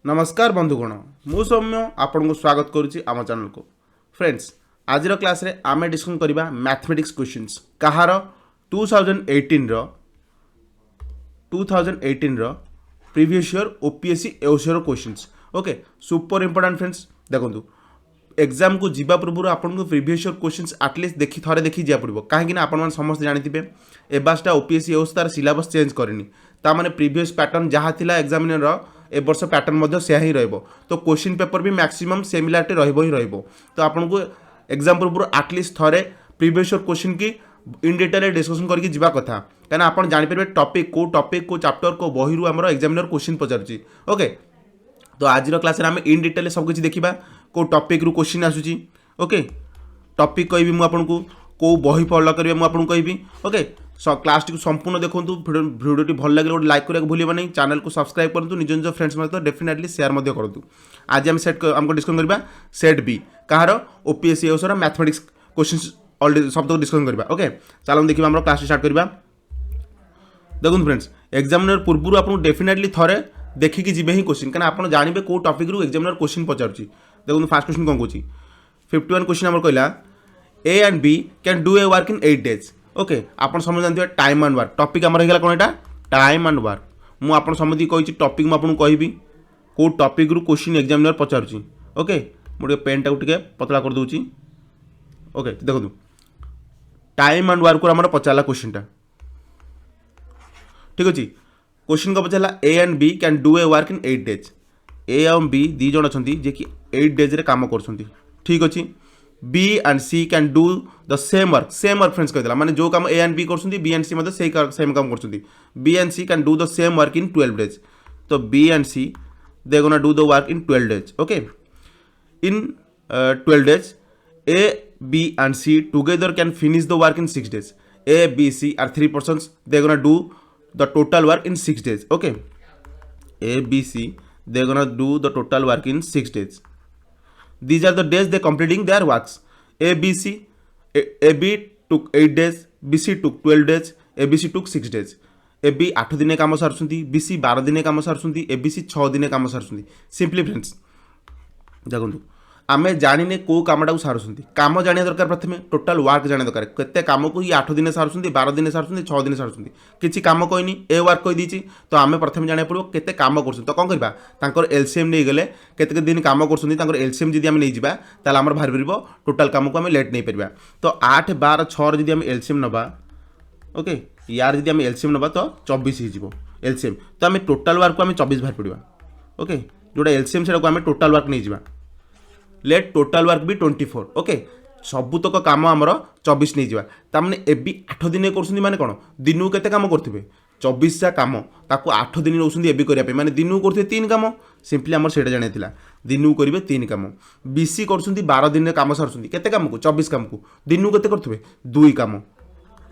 नमस्कार बंधुगण मु सौम्य आपन को स्वागत करुच्ची आम चैनल को। फ्रेंड्स आज क्लास रे आमे डिस्कशन करबा मैथमेटिक्स क्वेश्चंस कहार 2018 रो previous year OPSC AOCR questions. Okay super important friends देखंतु एग्जाम को जीवा पूर्व आपन को प्रीवियस ईयर क्वेश्चंस एटलीस्ट देखि थरे देखि जा पड़िबो काहे कि आपन मन समस्त जानिथिबे एबासटा ओपीएससी एओसीआर सिलेबस चेंज करनी ता माने प्रीवियस पैटर्न जहाँ थिला एग्जामिनर रो ए वर्ष पैटर्न मध्य से ही रहिबो तो क्वेश्चन पेपर भी मैक्सिमम सिमिलारिटी रहिबो ही रहिबो। तो आपन को एग्जाम पूर्व एटलीस्ट थरे प्रीवियस ईयर क्वेश्चन की इन डिटेल डिस्कशन करके जीवा कथा कहना आपन जानि परबे टॉपिक को चैप्टर को बही रु हमर एग्जामिनर क्वेश्चन पचारुची। ओके तो आज क्लास रे हम इन डिटेल सब कुछ देखिबा को टॉपिक रु क्वेश्चन आसुची। ओके टॉपिक कहबी मु आपन को बही फॉलो करिवे मु आपन कहबी। ओके क्लास टी संपूर्ण देखो भिडियो भल लगे गोटे लाइक करने भूल नहीं चैनल को सब्सक्राइब करूँ निज निज फ्रेंड्स सहित डेफिनेटली शेयर करूँ। आज आम सेट आमको डिस्कसन करवा सेट बी कहार ओपीएससी एओसीआर मैथमेटिक्स क्वेश्चन ऑलरेडी सब डिस्कसन करवा। ओके चलो देखिए आम क्लास स्टार्ट करवा। देखो फ्रेंड्स एग्जामिनर पूर्व आपको डेफिनेटली थरे देखिकी जी ही क्वेश्चन कहीं आप जानवे कौ टॉपिक रु एग्जामिनर क्वेश्चन पचारुची। देखो फास्ट क्वेश्चन कौन कौन 51 क्वेश्चन आम कहला A and B can do a work in 8 days। Okay आपन समझ जानते टाइम एंड वर्क टॉपिक आमर होगा कौन एटा टाइम एंड वर्क मु आपन समझी कही टॉपिक मु आपन कहबी को टॉपिक रु क्वेश्चन एग्जामिनर पचारुची। ओके मुझे पेन टाक टिके पतला कर दूची। ओके देखो टाइम एंड वर्क आमर पचारा क्वेश्चन टा ठीक अच्छे क्वेश्चन को पचारा A and B can do a work in 8 days। A और बी दी जन अच्छा जे कि 8 days रे काम कर ठीक अच्छे B and C can do the same work friends कहला माने जो काम ए एंड बी कर बी एंड सी मतलब सेम काम कर B and C can do the same work in 12 days। तो B and C they gonna do the work in 12 days। Okay in 12 days A B and C together can finish the work in 6 days। A B C R 3 persons they gonna do the total work in 6 days। Okay A B C they gonna do the total work in 6 days। These are the days they completing their works. A B C A B took 8 days, B C took 12 days, A B C took 6 days। A B 8 दिने काम सारुछंती, B C 12 दिने काम सारुछंती, A B C 6 दिने काम सारुछंती। Simply friends देखंतु आमे जानिने को कामटा को सारुछंती काम जानिया दरकार प्रथमे टोटल वर्क जानिया दरकार केते काम को ये 8 दिने सारुछंती 12 दिने सारुछंती 6 दिने सारुछंती किछि काम कहनी ए वर्क कहि दीची तो आमे प्रथमे जानिया पड़ो केते काम करछन तो कोन करबा तांकर एलसीएम नै गेले केते दिन काम करछंती तांकर एलसीएम जदी आमे नै जिबा ताले हमर भार परबो टोटल काम को आमे लेट नै परबा। तो 8 12 6 जदी आमे एलसीएम नबा ओके यार जदी आमे एलसीएम नबा तो 24 ही जिवो एलसीएम तो आमे टोटल वर्क को आमे 24 भार पड़बा। ओके जोटा एलसीएम सेटा को आमे टोटल वर्क नै जिबा लेट टोटल वर्क भी 24। ओके सबुतक काम आमर 24 नहीं जावा तामने ए बी 8 दिन कर माने कौन दिन को केते काम करथिबे 24 टा काम ताको 8 दिन नौसुंदी ए बी करिया पे माने दिन को करथिबे 3 काम सिंपली आमर सेटा जाने थिला दिन को करिवे 3 काम। बीसी करसुंदी 12 दिन काम सारसुंदी केते काम को 24 काम को दिन को केते करथिबे 2 काम।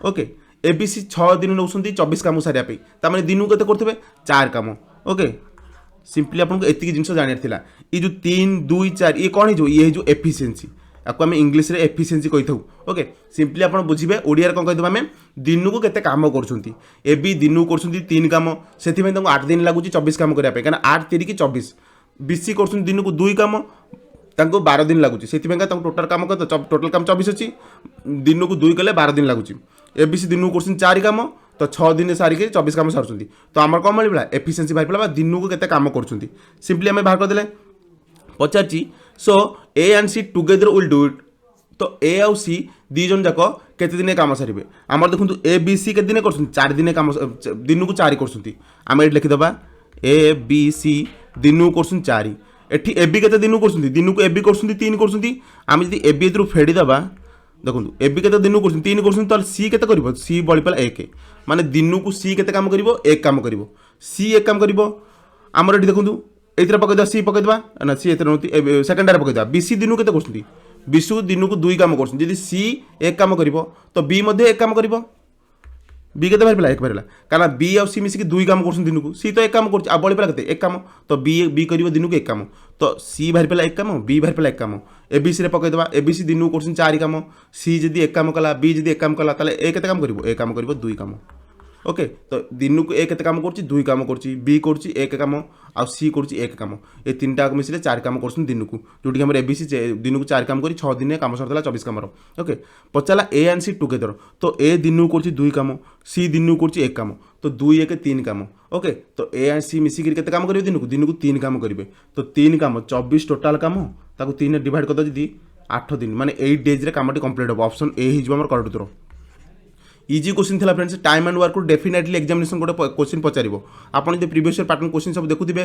ओके एबीसी 6 दिन नौसुंदी 24 काम सारिया पे तामने दिन को केते करथिबे 4 काम। ओके सिंपली आपको एतिक जिनस जानियार थिला ये जो 3 2 4 ये कौन हो ये जो एफिशिएंसी आपको आम इंग्लीश रे एफिशिएंसी कही था। ओके सिंपली आप बुझे ओडिया कौन कहीदेव आम दिन को केते काम कर ए बी दिन को कर 3 काम से 8 दिन लगुच 24 काम करने कहीं 8 3 24 बीसी कर दिन को 2 काम 12 दिन लगुच से टोटाल काम टोटाल काम 24 अच्छी दिन को 2 कले 12 दिन लगुच एबीसी दिन को कर 4 काम तो 6 दिन सारिक 24 काम सारुँच तो आम कौन मिलला एफिशिएंसी बाहर पड़ा दिन को केते काम कर सिंपली आम बाहर करदे पचार so A and C together will do it. तो ए आउ सी दी जन जाक केते दिन काम सारे आमर देखो ए बी सी के दिन कर 4 दिन काम दिन को 4 कर लिखिदबा ए बी सी दिन को कर 4 एटी ए बी के दिन कर दिन को ए बी कर 3 कर आम जब ए बी फेड़ीदबा देखो ए बी के दिन कर 3 कर सी के सी बड़ी पाला 1 माने दिन को सी के काम कर 1 काम कर सी 1 काम कर आमर ये देखो ये पकईद सी पकईदा ना सी सेकेंडारे पकईदा बीसी दिन को केते बीसी दिन को 2 काम कर सी 1 काम कर तो बी 1 काम कर बी के बाहर 1 बाहर कारण बी आ सी मिसिक 2 काम कर दिन को सी तो 1 काम कर बड़ी पाला 1 काम तो बी कर दिन को 1 काम तो सी बाहर पाला 1 काम बी बाहर पाला 1 काम एबीसी रे पकईदा एबीसी दिन को कर 4 काम सी जदि 1 काम कला बी जदि 1 काम कला ताले ए केते काम कर 1 काम कर 2 काम। ओके तो दिन को ए केते काम करछि 2 काम करछि बी करछि 1 काम आ सी करछि 1 काम ए तीनटा मिसिले 4 काम करछन दिन को जोटी हमर एबीसी दिन को 4 काम करी 6 दिन काम सरतला 24 काम रो ओके पचाला ए एंड सी टुगेदर तो ए दिन को करछि 2 काम सी दिन को करछि 1 काम तो 2 1 3 काम ओके तो ए एंड सी मिसिक केते काम करिवे दिन को 3 काम करिवे तो 3 काम 24 टोटल काम ताको 3 डिवाइड कर दो जदी 8 दिन माने 8 डेज रे कामटी कंप्लीट हो ऑप्शन ए हिजबो हमर करेक्ट उत्तर इजी क्वेश्चन थिला फ्रेंड्स टाइम एंड वर्क को डेफिनेटली एग्जामिनेशन गोटे क्वेश्चन पचारिबो आपण जे प्रीवियस ईयर पैटर्न क्वेश्चन सब देखुथिबे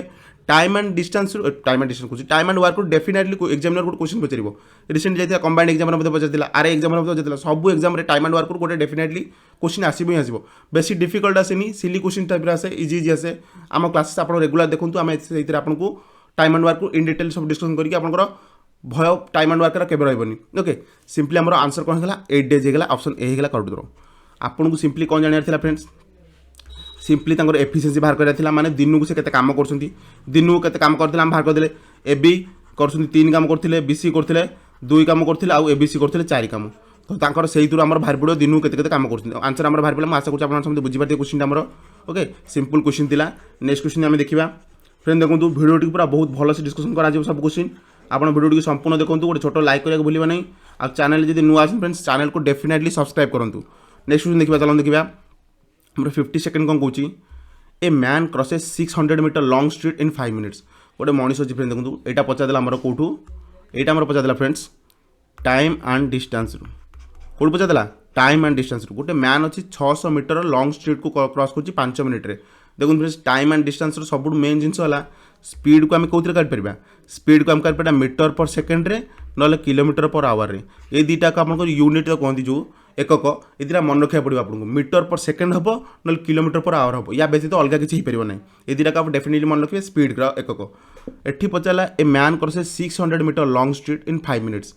time and distance time and work को डेफिनेटली एग्जामिनर को क्वेश्चन पचारिबो रिसेंट जाइथिला कंबाइंड एग्जाम रे मध्ये पचारथिला आरे एग्जाम रे मध्ये पचारथिला सब एग्जाम रे टाइम एंड वर्क को गोटे डेफिनेटली क्वेश्चन आसीबो ही आसीबो बेसी डिफिकल्ट आसेनी सिली क्वेश्चन टाइप रे आसे इजी आसे आम क्लासेस आपण रेगुलर देखंतु आमे सेइतरे आपण को टाइम एंड वर्क को इन डिटेल सब डिस्कशन करके आपनकर भय टाइम एंड वर्क रा केबे रहबनी ओके सिंपली हमर आंसर कोन हला 8 डेज हेगला ऑप्शन ए हेगला करेक्ट उत्तर आपन को सिंपली कौन जानियार थिला फ्रेंड्स सिंपली तांकर एफिशिएंसी बाहर करिया थिला माने दिन को से केते काम करछंती दिन को केते काम करथिला हम बाहर कर देले एबी करछंती 3 काम करथिले बीसी करथिले 2 काम करथिले आ एबीसी करथिले 4 काम तो तांकर सेही तुर हमर बाहर पड़ो दिन को केते केते काम करछंती आंसर हमर बाहर पड़ला म आशा करछ आपन समझ बुझी पारते क्वेश्चन हमर ओके सिंपल क्वेश्चन थिला नेक्स्ट क्वेश्चन हम देखिबा फ्रेंड देखंतु वीडियो टी पूरा बहुत भलो से डिस्कशन करा जे सब क्वेश्चन आपन वीडियो टी संपूर्ण देखंतु गोटे छोटो लाइक करिया भूलिबा नै आ चैनल जदी नुआ आछन फ्रेंड्स चैनल को डेफिनेटली सब्सक्राइब करंतु नेक्स्ट क्वेश्चन देखिबा चलन देखिबा हमर 50 सेकंड कोन कहूची a man crosses 600 metre long street in 5 minutes गोटे मनीष अछि फ्रेंड देखंतु एटा पचा देला हमर कोठू एटा हमर पचा देला फ्रेंड्स टाइम एंड डिस्टेंस रू कोड पचा देला टाइम एंड डिस्टेंस रू गोटे मैन अछि 600 मीटर लॉन्ग स्ट्रीट को क्रॉस करछि 5 मिनिट रे देखंतु फ्रेंड्स टाइम एंड डिस्टेंस रो सबुड मेन जिंस होला स्पीड को हम कोथरे काट परबा स्पीड को हम काट परबा मीटर पर सेकंड रे नले किलोमीटर पर आवर रे ए दीटा का आपन को यूनिट तो कहंती जो एकक एदिरा मन रखा पड़ो आपको मीटर पर सेकेंड हम ना किलोमीटर पर आवर हम या व्यतीत अलग किसी हो पार ना ये दुटा आप डेफिनेटली मन रखिए स्पीड एकक एठी पचारा ए मैन कर 600 metre long street in 5 minutes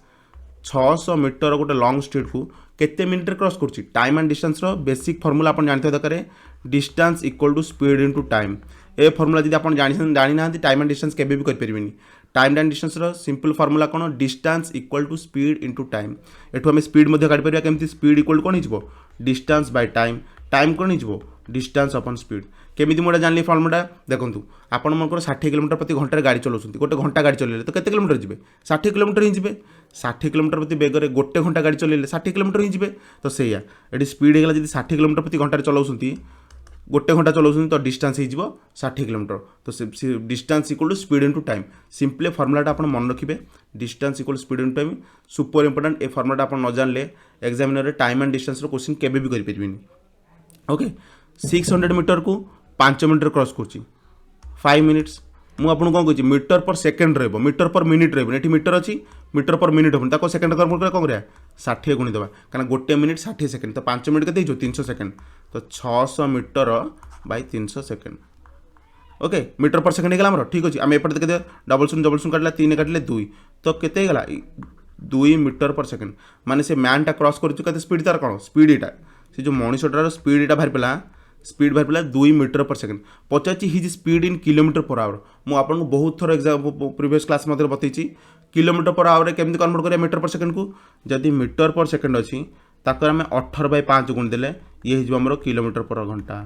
600 metre गोटे लॉन्ग स्ट्रीट को केते मिनिट क्रॉस कर टाइम एंड डिस्टेंस रो बेसिक फॉर्मूला आप जानते दरकार distance equal to speed into time ए फॉर्मूला जब आप जानी ना टाइम एंड डिस्टेंस केबे भी करें टाइम एंड डिस्टेंस रो सिंपल फॉर्मूला कौन distance equal to speed into time एठू आम स्पीड काढ़ पार केमती स्पीड इक्वल कौन हो डिस्टेंस बाय टाइम टाइम कौन हो डिस्टेंस अपन स्पीड केमी मुझे जानली फॉर्मूला देखूँ आपण मन 60 किलोमीटर प्रति घंटे गाड़ी चलाउछंती गोटे घंटा गाड़ी चलेले तो केते किलोमीटर जीवे 60 किलोमीटर ही जीवे 60 किलोमीटर प्रति बेगर गोटे घंटा गाड़ी चलेले 60 किलोमीटर ही जीवे तो सैया ये स्पीड होगा जब 60 किलोमीटर प्रति घंटे चलाउछंती गोटे घंटा चलाउछंती तो डिस्टेंस हो 60 किलोमीटर तो distance equal to speed into time simply फॉर्मूलाटा आप मन रखिए distance equal speed into time super important ए फॉर्मूलाटा आप न जानले examiner time and distance question केबे भी करें ओके 600 मीटर को 5 मिनट क्रॉस कर 5 मिनिट्स मुझे आपको कौन कहूँ मीटर पर सेकेंड रही मीटर पर मिनिट रही ये मीटर अच्छी मीटर पर मिनिट हम ताको सेकेंड कौन करा 60 गुणी देवा कहीं गोटे मिनिट 60 सेकेंड तो 5 मिनिट के 300 सेकेंड तो 600 metre by 300 second okay metre per second होगा ठीक अच्छे आम एपटे देखते डबल शून्य काटला 3 काटले 2 तो केते गला 2 मीटर पर सेकेंड माने से मैनटा क्रॉस कर स्पीड तार कौन स्पीड यहाँ से जो मनीषटार स्पीड यहाँ बाहर पड़ा स्पीड बाहर पड़ा 2 metre per second Pachar his speed in kilometre per hour मुझे बहुत थर एग्जाम प्रीवियस क्लास मध्य बतई किलोमीटर पर आवर केमती कन्वर्ट करें मीटर पर सेकेंड को जदि मीटर पर सेकेंड अच्छी ताकर आम 18/5 गुण देले ये हो किलोमीटर पर घंटा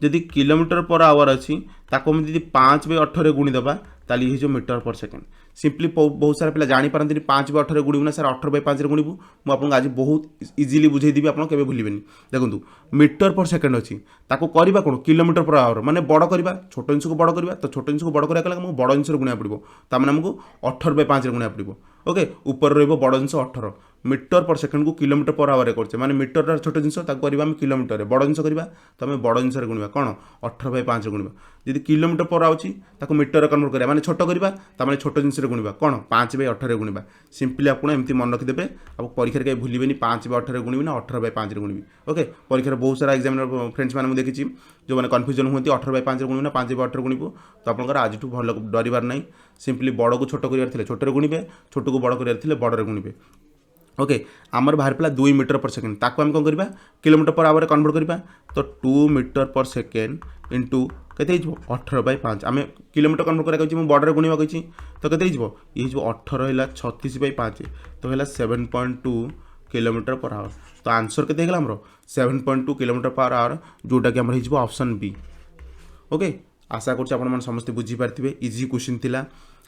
जदि किलोमीटर पर आवर अच्छी ताको हम जब 5/18 गुणी देवा ताली ये मीटर पर सेकेंड सिंपली बहुत सारा पिला जानी पारती 5/18 गुणबू ना सर 18/5 गुणबू मुझे आज बहुत इजिली बुझेदेवी आप भूलें देखो मीटर पर सेकेंड अच्छी ताको करवा कौन किलोमीटर पर आवर माने बड़ करवा छोट जिन को बड़ करवा तो छोट जिन को बड़ करा बड़ जिन गुणा पड़ो तमें आमको 18/5 गुणा पड़ो ओके ऊपर रड़ जिन 18 मीटर पर सेकेंड को किलोमीटर पर आवर करते माने मीटर छोट जिन करवा किलोमीटर बड़ जिन करवा तो आम बड़ जिन गुणा कौन 18/5 गुणा जब किलोमीटर पर आउची मीटर कन्वर्ट करा माने छोट करवा तमें छोट जिन गुणा कौन 5/18 गुणा सिंपली आप एमती मन रखिदेवे आप परीक्षा कहीं भूलें 5/18 गुणबी ना 18/5 गुणबी ओके परीक्षा बहुत सारा एग्जामिनर फ्रेंड्स मैंने देखी जो मैंने कन्फ्यूजन होती 18/5 गुणबी ना 5/18 गुणबू तो आप आज भल डरबार ना सिंपली बड़ को छोट कर छोटे गुणबे छोट को बड़ कर बड़े गुणबे ओके आमर बाहर पड़ा 2 मीटर पर सेकेंड ताको हम कौन करवा किलोमीटर पर आवर कन्वर्ट करवा तो 2 मीटर पर सेकेंड इंटू केते 18/5 आम किलोमीटर कन्वर्ट करा बड़े गुणवा कही तो केते ये 18 है 36/5 तो है 7.2 किलोमीटर पर आवर। तो आंसर के आमर 7.2 किलोमीटर पर आवर, जोटा कि आमर हो ऑप्शन बी। ओके, आशा करछि आपण माने समस्त बुझी पारथिबे। इजी क्वेश्चन थिला,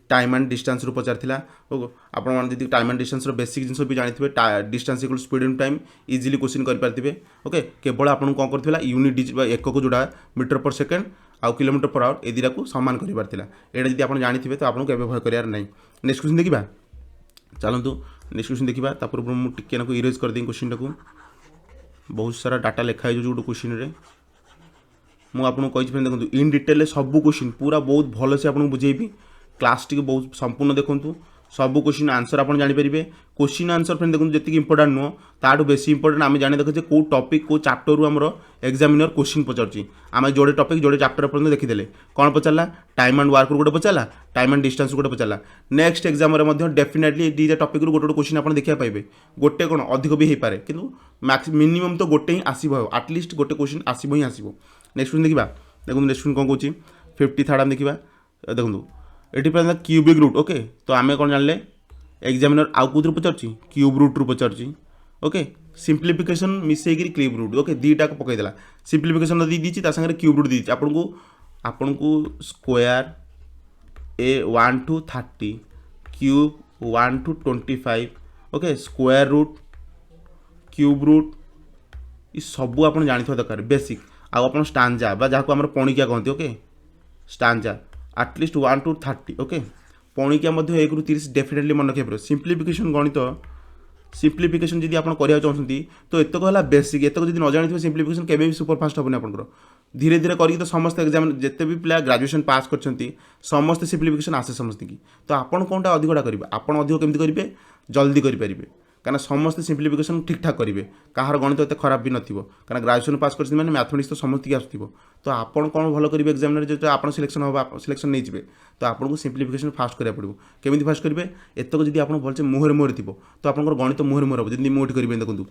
टाइम एंड डिस्टेंस रु पचारथिला। आपण माने जदि टाइम एंड डिस्टेंस रो बेसिक जिंस भी जानिथिबे, distance equal speed in time easily question कर पारथिबे। ओके, केवल आपण कोन करथिला यूनिट डिजिट बा एकक जोडा मीटर पर सेकंड आ किलोमीटर पर आवर ए दिरा को समान करिबार थिला। एडा जदि आपण जानिथिबे तो आपण केबे भय करियार नै। नेक्स्ट क्वेश्चन देखिबा, चलंतु नेक्स्ट क्वेश्चन देखिबा। तापर मु टिके ना को इरेज कर दें क्वेश्चन को। बहुत सारा डाटा लिखा है जो क्वेश्चन रे मु आपको कही देखो इन डिटेल सब क्वेश्चन पूरा बहुत भल से आपको बुझेबी। क्लास टी बहुत संपूर्ण देखूँ, सब क्वेश्चन आंसर आप जानीपारे। क्वेश्चन आंसर फ्रेंड देखो जी इंपोर्टां नुह ताठू बेसी इंपोर्टां आम जाने देखे कौ टॉपिक कौ चैप्टर रु आमर एग्जामिनर क्वेश्चन पचार आम जोड़े टॉपिक जोड़े चैप्टर पर्यटन देखीदे कौन पचारा टाइम एंड वर्क गोटे पचारा टाइम एंड डिस्टेंस गोटे पचारा। नेक्स्ट एग्जाम डेफिनेटली दीटा टॉपिक गोटे गोटे क्वेश्चन आप देखा पाइबे। गोटे कौन अधिक भी हो पारे कि मिनिमम तो गोटे ही आसो आटलिस्ट गोटे क्वेश्चन आसो ही आसो। नेक्स्ट क्वेश्चन देखा, देखो नेक्स्ट क्वेश्चन कौन कौन 53rd आम देखा। देखो ये क्यूबिक रूट। ओके, तो आम कौन जानले एग्जामिनर आउ कौन पचार क्यूब रूट रु पचार। ओके, सिंप्लीफिकेशन मिसेक क्यूब रूट। ओके, दीटा को पकईदेला सिंप्लीफिकेशन दी सागर क्यूब रूट दी आपन को स्क्वायर ए 1 to 30 cube 1 to 25। Okay, square root cube root ये सबू आप जानी दरकार बेसिक। आप स्टांजा बा जहाँ को पणिकिया कहते। ओके, स्टांजा एटलिस्ट 1 to 30। ओके, पणिकिया 1 ରୁ 30 डेफिनेटली मन रखिए। सिंप्लीफिकेशन गणित सिंप्लीफिकेशन जब आप करने चाहते तो एतक है बेसिक। एतक जब न जानी सिंप्लीफिकेशन केबे भी सुपरफास्ट हेनी। आप धीरे धीरे करके तो समस्त एग्जाम जिते भी पिला ग्रेजुएशन पास कर समस्त सिंप्लीफिकेशन आसे समस्त की। तो आपन कौन अधिकटा करेंगे, आपन अधिक केमती करेंगे जल्दी करेंगे कहीं समस्त सिंप्लीफिकेशन ठीक ठाक करेंगे। कहार गणित एत खराब भी नथिबो कहीं ग्रेजुएशन पास कर मैथमेटिक्स तो समस्त की आसुथिबो। तो आपन कौन भल करेंगे एग्जाम जो आप सिलेक्शन हम सिलेक्शन नहीं जाए तो आपको सिंप्लीफिकेशन फास्ट करा पड़ो। केमी फास्ट करेंगे एतक जब आप भलसे मुहरे मुहरे थी तो आप गणित मुहरे मुहरे हम जमी मुझे करेंगे। देखो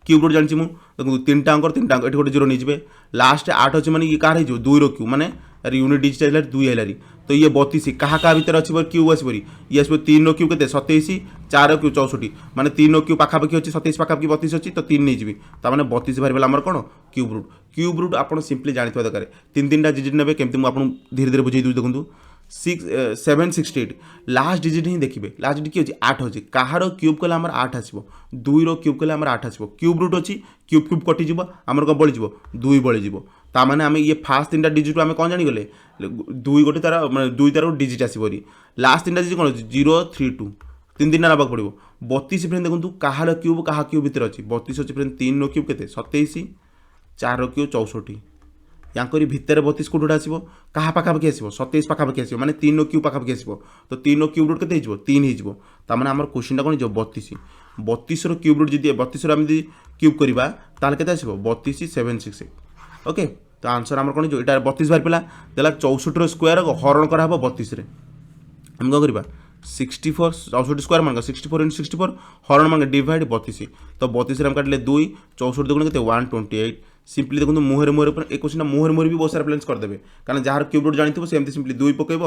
क्यूब रूट जानी देखो 3टा अंक ये गोटे 0 नहीं जाए लास्ट 8 अच्छे मैंने ये कार हो 2 रो क्यू माने यूनिट डिजिट है 2 है। तो ये 32 क्या क्या भितर अच्छे क्यूब आसपरी ये आस 3 रो क्यू के 27 4 क्यू 64 माने 3 रो क्यू पाखापाखि अच्छी 27 पाखापाखि 32 अच्छी तो 3 नहीं जी ताने 32 बाहर आमर कौन क्यूब रूट। क्यूब रूट आप सिंपली जानी दरकार 3 डिजिट ने केमती मुझे धीरे धीरे बुझे दूँ। देखो 768 लास्ट डिजिट ही देखिए लास्ट डिजिट किए 8 अच्छी कहार क्यूब कले आम 8 आसो 2 रो क्यूब कले आम 8 आसो। क्यूब रूट अच्छी क्यूब क्यूब कटिज आमर कौन बड़ीज 2 बड़ीज ताने आम ये फास्ट 3टा डिजिट आम कौन जानीगले 2 गोटे तार मैं 2 तार डिजिट आसपरी लास्ट 3टा डिजिट कौन 0 3 2 3 नाक पड़ो 32 फ्रेंड देखो कहार क्यूब क्या क्यूब भितर अच्छी 32 अच्छी फ्रेंड 3 रो क्यूब के 27 4 रो क्यूब 64 याकरी भितर 32 कोट आसो क्या पाखापाखि आसो 27 पाखापाखि आसो माने 3 रो क्यूब पाखापाखि आसो तो 3 रो क्यूब रूट के 3 हो ताने आम क्वेश्चन कौन हो 32 रो क्यूब रूट जी 32 आम क्यूब करवा ताल के 32 768। ओके, तो आंसर आम कौन यहाँ 32 बाहर पड़ा देला 64 रो स्क्वायर हरण करा 32 आम कौन करवा 64 64 स्क्वायर मान 64 × 64 हरण मान डिवाइड 32 तो 32 आम काटिले 2 64 दुगुण के 128। सिंपली देखो मुहरे मुहरे ये क्वेश्चन मुहरे मुहरे भी बहुत सारा प्लान्स करदे कारण जहाँ क्यूब रूट जानी सेमती सिंपली 2 पकेब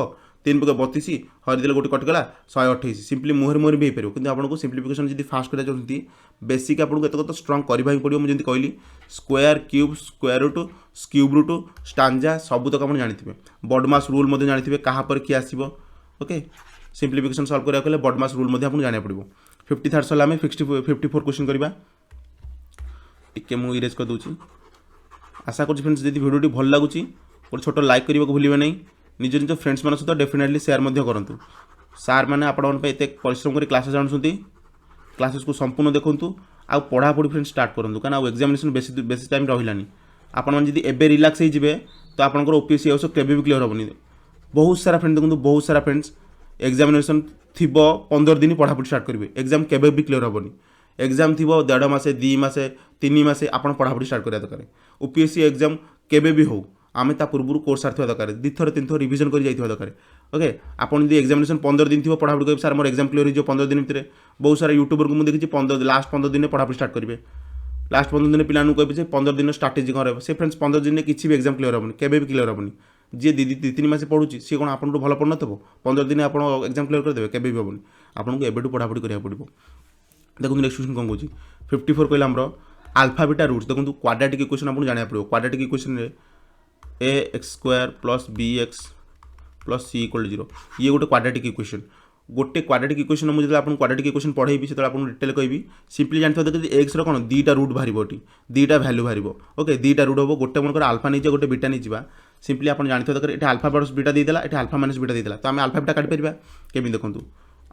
3 पके 32 हरिदेले गोटे कटिगला 128 सिंपली मुहरे मुहरे भी हो पार कि आपको सिंप्लीफिकेशन जब फास्ट करा चाहते बेसिक आपको एतक तो स्ट्रंग करवाई पड़ो। मुझे कहली square cube square root cube root स्टांजा सब तक आप जानी बडमास रूल जानी क्या पर किए आसो। ओके, सिंप्लीफिकेशन सल्व करा बडमास रूल आपको जाना पड़ो। 53rd सर आम 54 क्वेश्चन करवा टिके मुझे इरेज कर दूसरी। आशा कर फ्रेंड्स यदि भिडियो भल लगुच गोटे छोट लाइक करने को भूलें नहीं निज निज फ्रेंड्स मान सहित डेफिनेटली शेयर करूँ। सार मैंने आपते परिश्रम कर क्लासेस जानते क्लासेस को संपूर्ण देखूँ आ पढ़ापढ़ी फ्रेंड्स स्टार्ट करूँ कहीं एग्जामिनेशन बेसी टाइम रही आपड़ी एवं रिलैक्स हो तो आपंकर ओपीएससी एस केवे भी क्लियर हेनी। बहुत सारा फ्रेंड देखो बहुत सारा फ्रेंड्स एग्जामिनेशन थी 15 दिन पढ़ापढ़ी स्टार्ट करेंगे एग्जाम केवे भी क्लियर हेनी। एग्जाम थी 1.5 मास 2 मास 3 मास आप पढ़ापढ़ी स्टार्ट करा दरकार। ओपीएससी एग्जाम केवे भी हो आम ता पूर्व कोर्स सारी दरकार 2 थर 3 थर रिविजन कर दरकार। ओके, आपन यदि एग्जामिनेशन 15 दिन थी पढ़ापढ़ी करेंगे सार मोर एग्जाम क्लियर हो 15 दिन भितर बहुत सारा यूट्यूबर को मुझे देखी लास्ट 15 दिन पढ़ापढ़ी स्टार्ट करेंगे लास्ट 15 दिन पिला कहे 15 दिन स्ट्राटेजी कौन रहा से फ्रेंड्स 15 दिन किसी भी एग्जाम क्लियर हेनी केवे भी क्लियर हेनी। जी 2-3 मास पढ़ुची सी कौन आपको भल पढ़ न 15 दिन आप एग्जाम क्लियर करदे केवे भी हेनी आपको एवं पढ़ापढ़ी करा पड़ो। देखो नेक्स्ट क्वेश्चन कौन कौन 54 कहला आमर आल्फा बीटा रूट्स देखो क्वाड्रेटिक इक्वेशन आपको जाना पड़ो क्वाड्रेटिक इक्वेशन रे A x square plus B x plus C equal 0 ये गोटे क्वाड्रेटिक इक्वेशन गोटे क्वाड्रेटिक इक्वेशन मुझे आपको क्वाड्रेटिक इक्वेशन पढ़ेबी से आपको डिटेल कहबी सिंपली जानते देखिए एक्स कौन दुईटा रूट बाहर ये दुईटा भैल्यू बाहर ओके दुईटा रूट हम गोटे मनकर आल्फा नहीं गोटे बीटा नहीं जा सिंपली आप जानते देखिए ये आल्फा प्लस बीटा देदेला ये आल्फा माइनस बीटा देदेला तो आम आल्फा बीटा काटी पार केमी देखो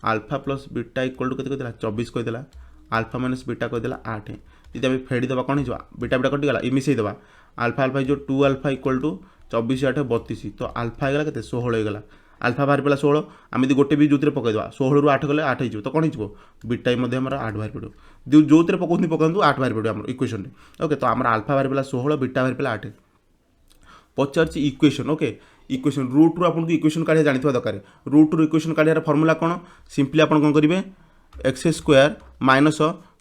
alpha plus beta equal to k 24 कहीदेला आल्फा माइनस बीटा कहीदेला 8 जी आम फेड़ीदे कौन हो बीटा बीटा कटिगला ये मिसेदेवा आल्फा आल्फा जो 2 आल्फा इक्वल टू 24 8 32 तो आल्फा होगा के 16 होगा आल्फा बाहर पड़ा 16 आम यदि गोटे भी जो पकईदे 16 रू 8 गले 8 हो तो कौन हो बीटा आमर 8 बाहर पड़ो जो पकाते पकातु 8 बाहर पड़ो आम इक्वेशन ओके तो आम आल्फा बाहर पड़ा 16 बीटा बाहर पड़ा 8 पचार इक्वेशन ओके इक्वेशन रूट रू आपको इक्वेशन काढ़ा जानते दरकार रूट रू इक्वेशन काढ़ार फर्मुला कौन सिंपली आप कौन करेंगे x square minus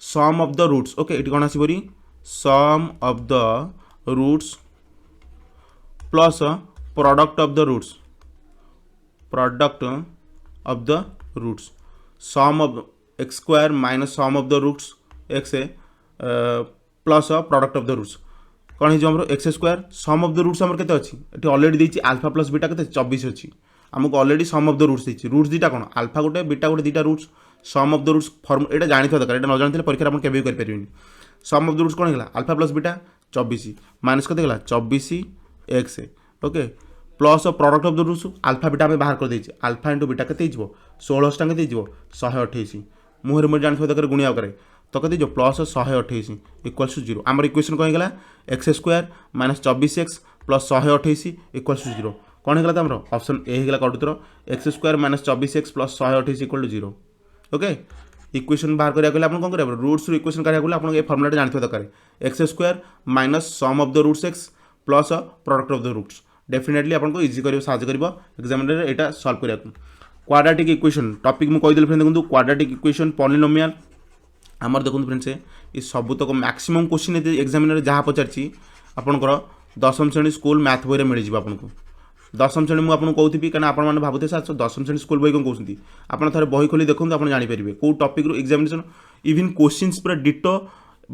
sum of the roots okay ये कौन आसपरी sum of the roots plus product of the roots sum of x square minus sum of the roots x plus product of the roots कौन हो x square sum of the roots आमर केते अच्छी ये already देती alpha plus beta के 24 अच्छी आमको already sum of the roots देती रूट्स दुटा कौन आल्फा गोटे बीटा गोटे दुटा roots sum of the roots form ये जानते दरकार ये न जानते परीक्षा आप केवे करें सम ऑफ द रूट्स कौन है alpha plus beta 24 minus k 24 x okay plus product of the roots alpha beta आम बाहर कर देछि आल्फा इंटू बीटा के 16 टाँग 128 मुहर मुझे जानते दरकार गुणिया करे तो कहते प्लस 128 इक्वल्स टू 0 आमर इक्वेशन कौन होगा x square minus 24 x plus 128 equals to 0 कौन होगा आमर ऑप्शन ए होगा कटुतर x square minus 24 x plus 128 equal to 0 okay equation बाहर करा गले कौन करेंगे रूट्स इक्वेशन करा गले आप फर्मुला जानते दरकार x square minus sum of the roots x plus product of the roots definitely आपको इजी कर साहय कर एग्जामिनर यहाँ सल्व करा क्वाड्रेटिक इक्वेशन टॉपिक मुझे कहीदेली फ्रेंड देखो क्वाड्रेटिक इक्वेशन पॉलिनोमियल आमर देखो फ्रेंड्स ये सब तक मैक्सिमम क्वेश्चन एग्जामिनर जहाँ पचार आपंकर दशम श्रेणी स्कूल मैथ बही मिल जाए आपको दशम श्रेणी मुझे कहती कहीं आप भावते सर दशम श्रेणी स्कूल बही कौन कहते आप थे बही खोली देखो आप जानीपर कौ टॉपिक रू एग्जामिनेशन इवन क्वेश्चंस पूरा डिटो